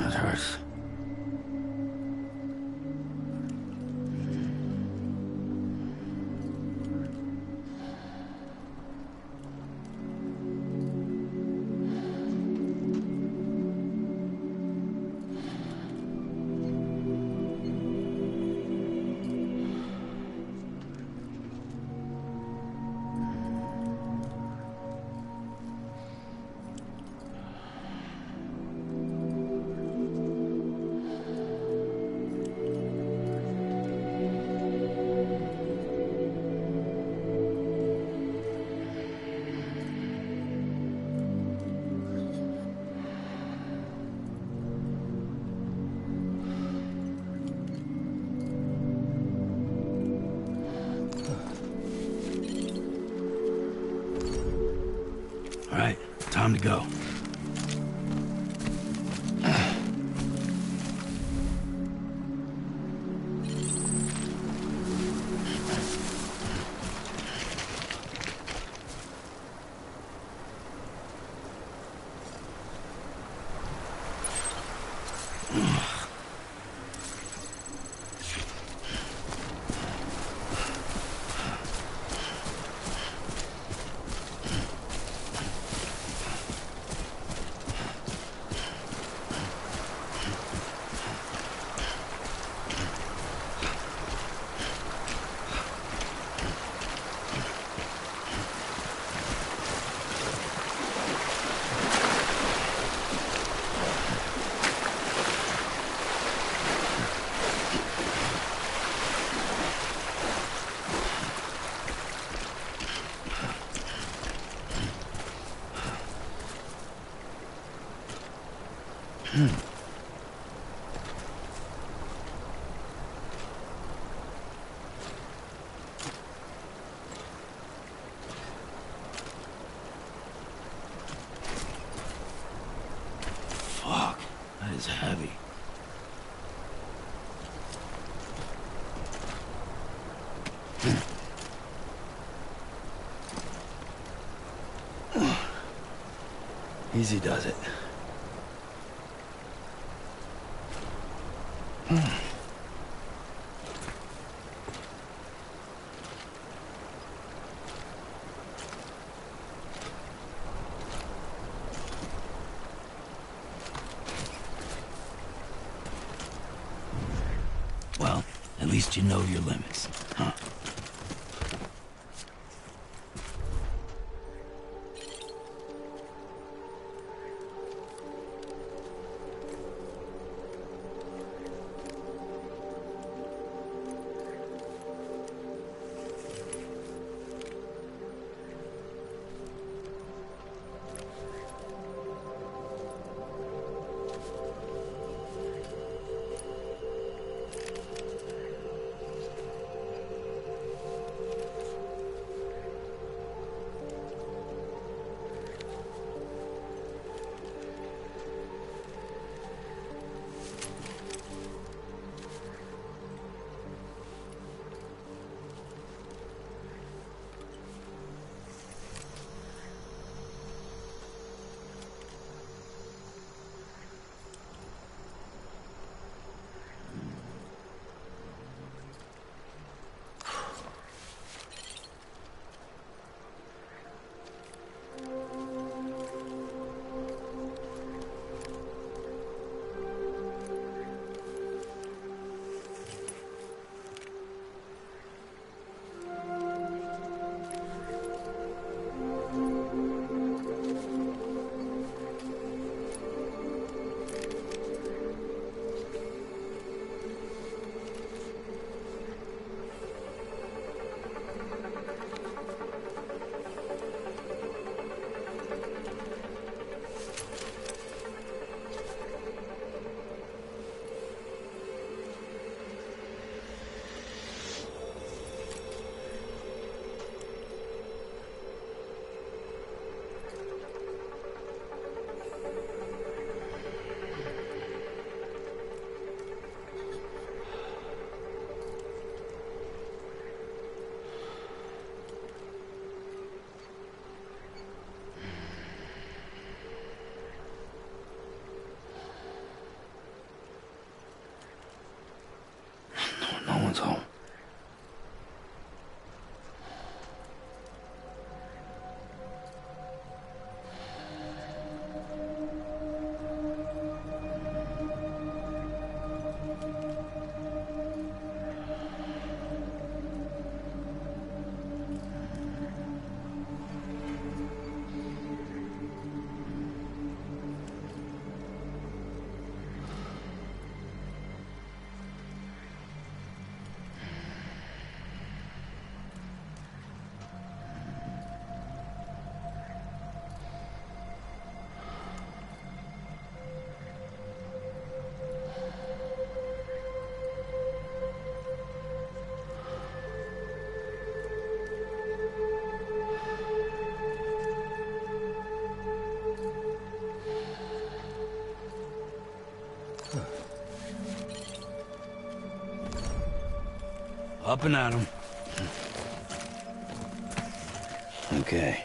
Speaker 3: That hurts. All right, time to go. is heavy. Easy does it. Well, at least you know your limits, huh? No one's home. Up and at 'em. Okay.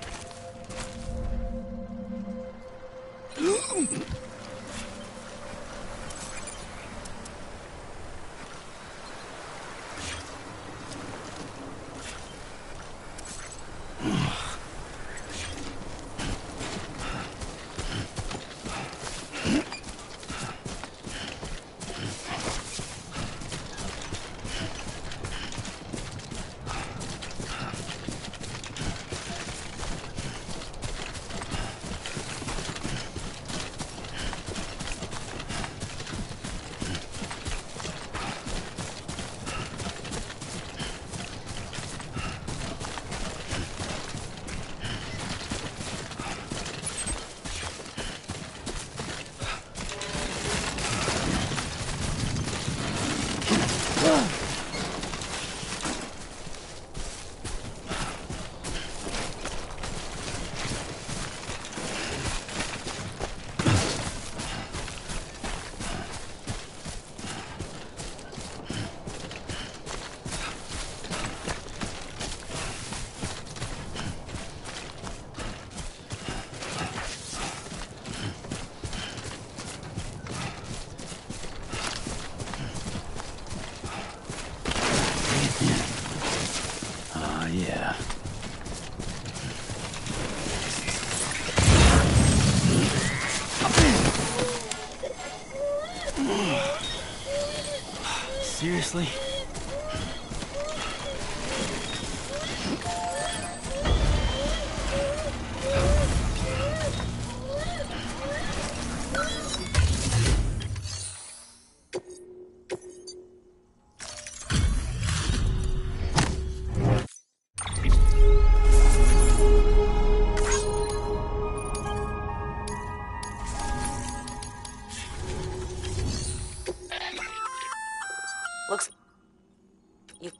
Speaker 16: Seriously?
Speaker 7: Looks... You...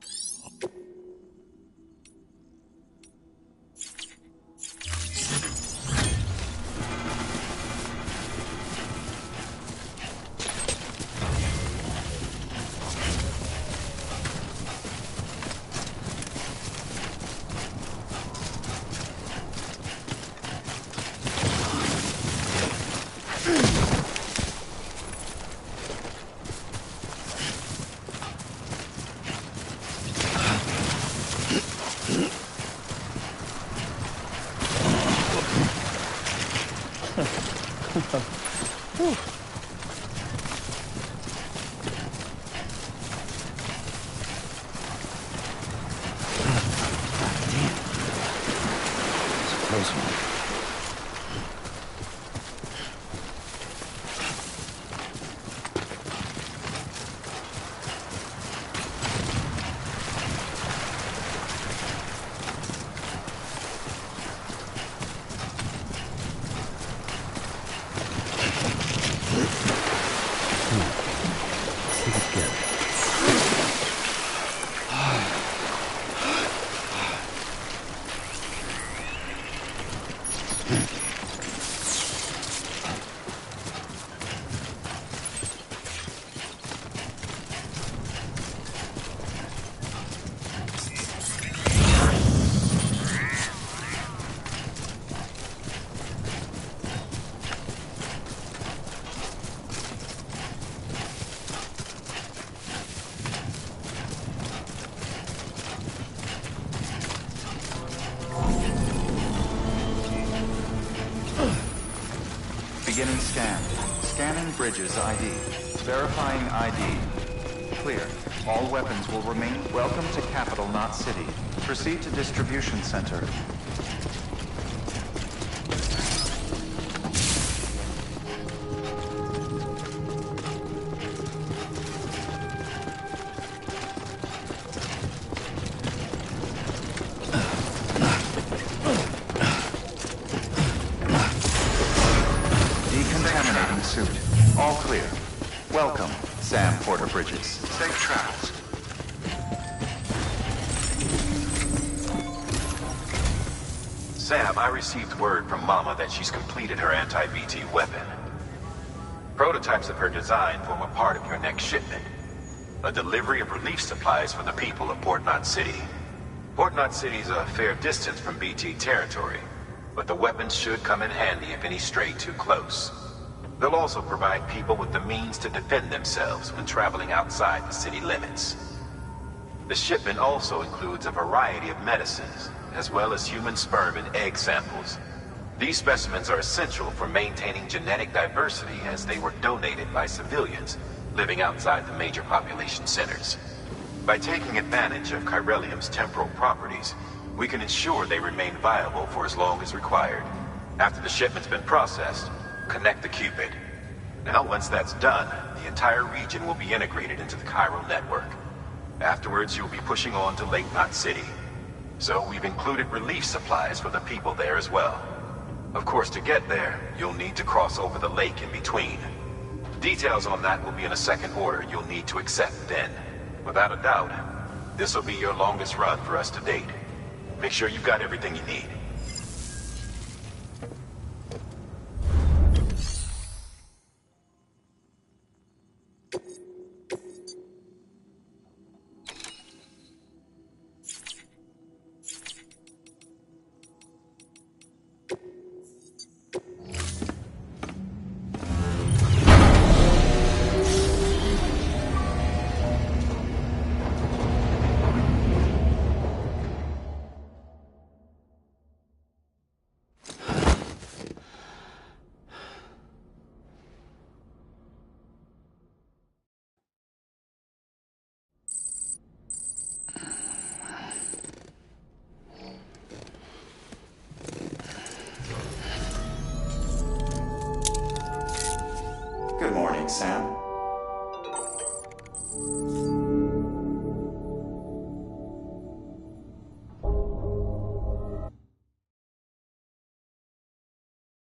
Speaker 9: Beginning scan. Scanning Bridges ID. Verifying ID. Clear. All weapons will remain. Welcome to Capital, not City. Proceed to Distribution Center. Decontaminating suit. All clear. Welcome, Sam Porter Bridges. Safe travels.
Speaker 5: Sam, I received word from Mama that she's completed her anti-BT weapon. Prototypes of her design form a part of your next shipment. A delivery of relief supplies for the people of Port Knot City. Port Knot City is a fair distance from BT territory, but the weapons should come in handy if any stray too close. They'll also provide people with the means to defend themselves when traveling outside the city limits. The shipment also includes a variety of medicines, as well as human sperm and egg samples. These specimens are essential for maintaining genetic diversity as they were donated by civilians living outside the major population centers. By taking advantage of chiralium's temporal properties, we can ensure they remain viable for as long as required. After the shipment's been processed, connect the Cupid. Now, once that's done, the entire region will be integrated into the chiral network. Afterwards, you'll be pushing on to Lake Knot City. So we've included relief supplies for the people there as well. Of course, to get there, you'll need to cross over the lake in between. Details on that will be in a second order you'll need to accept then. Without a doubt, this will be your longest run for us to date. Make sure you've got everything you need.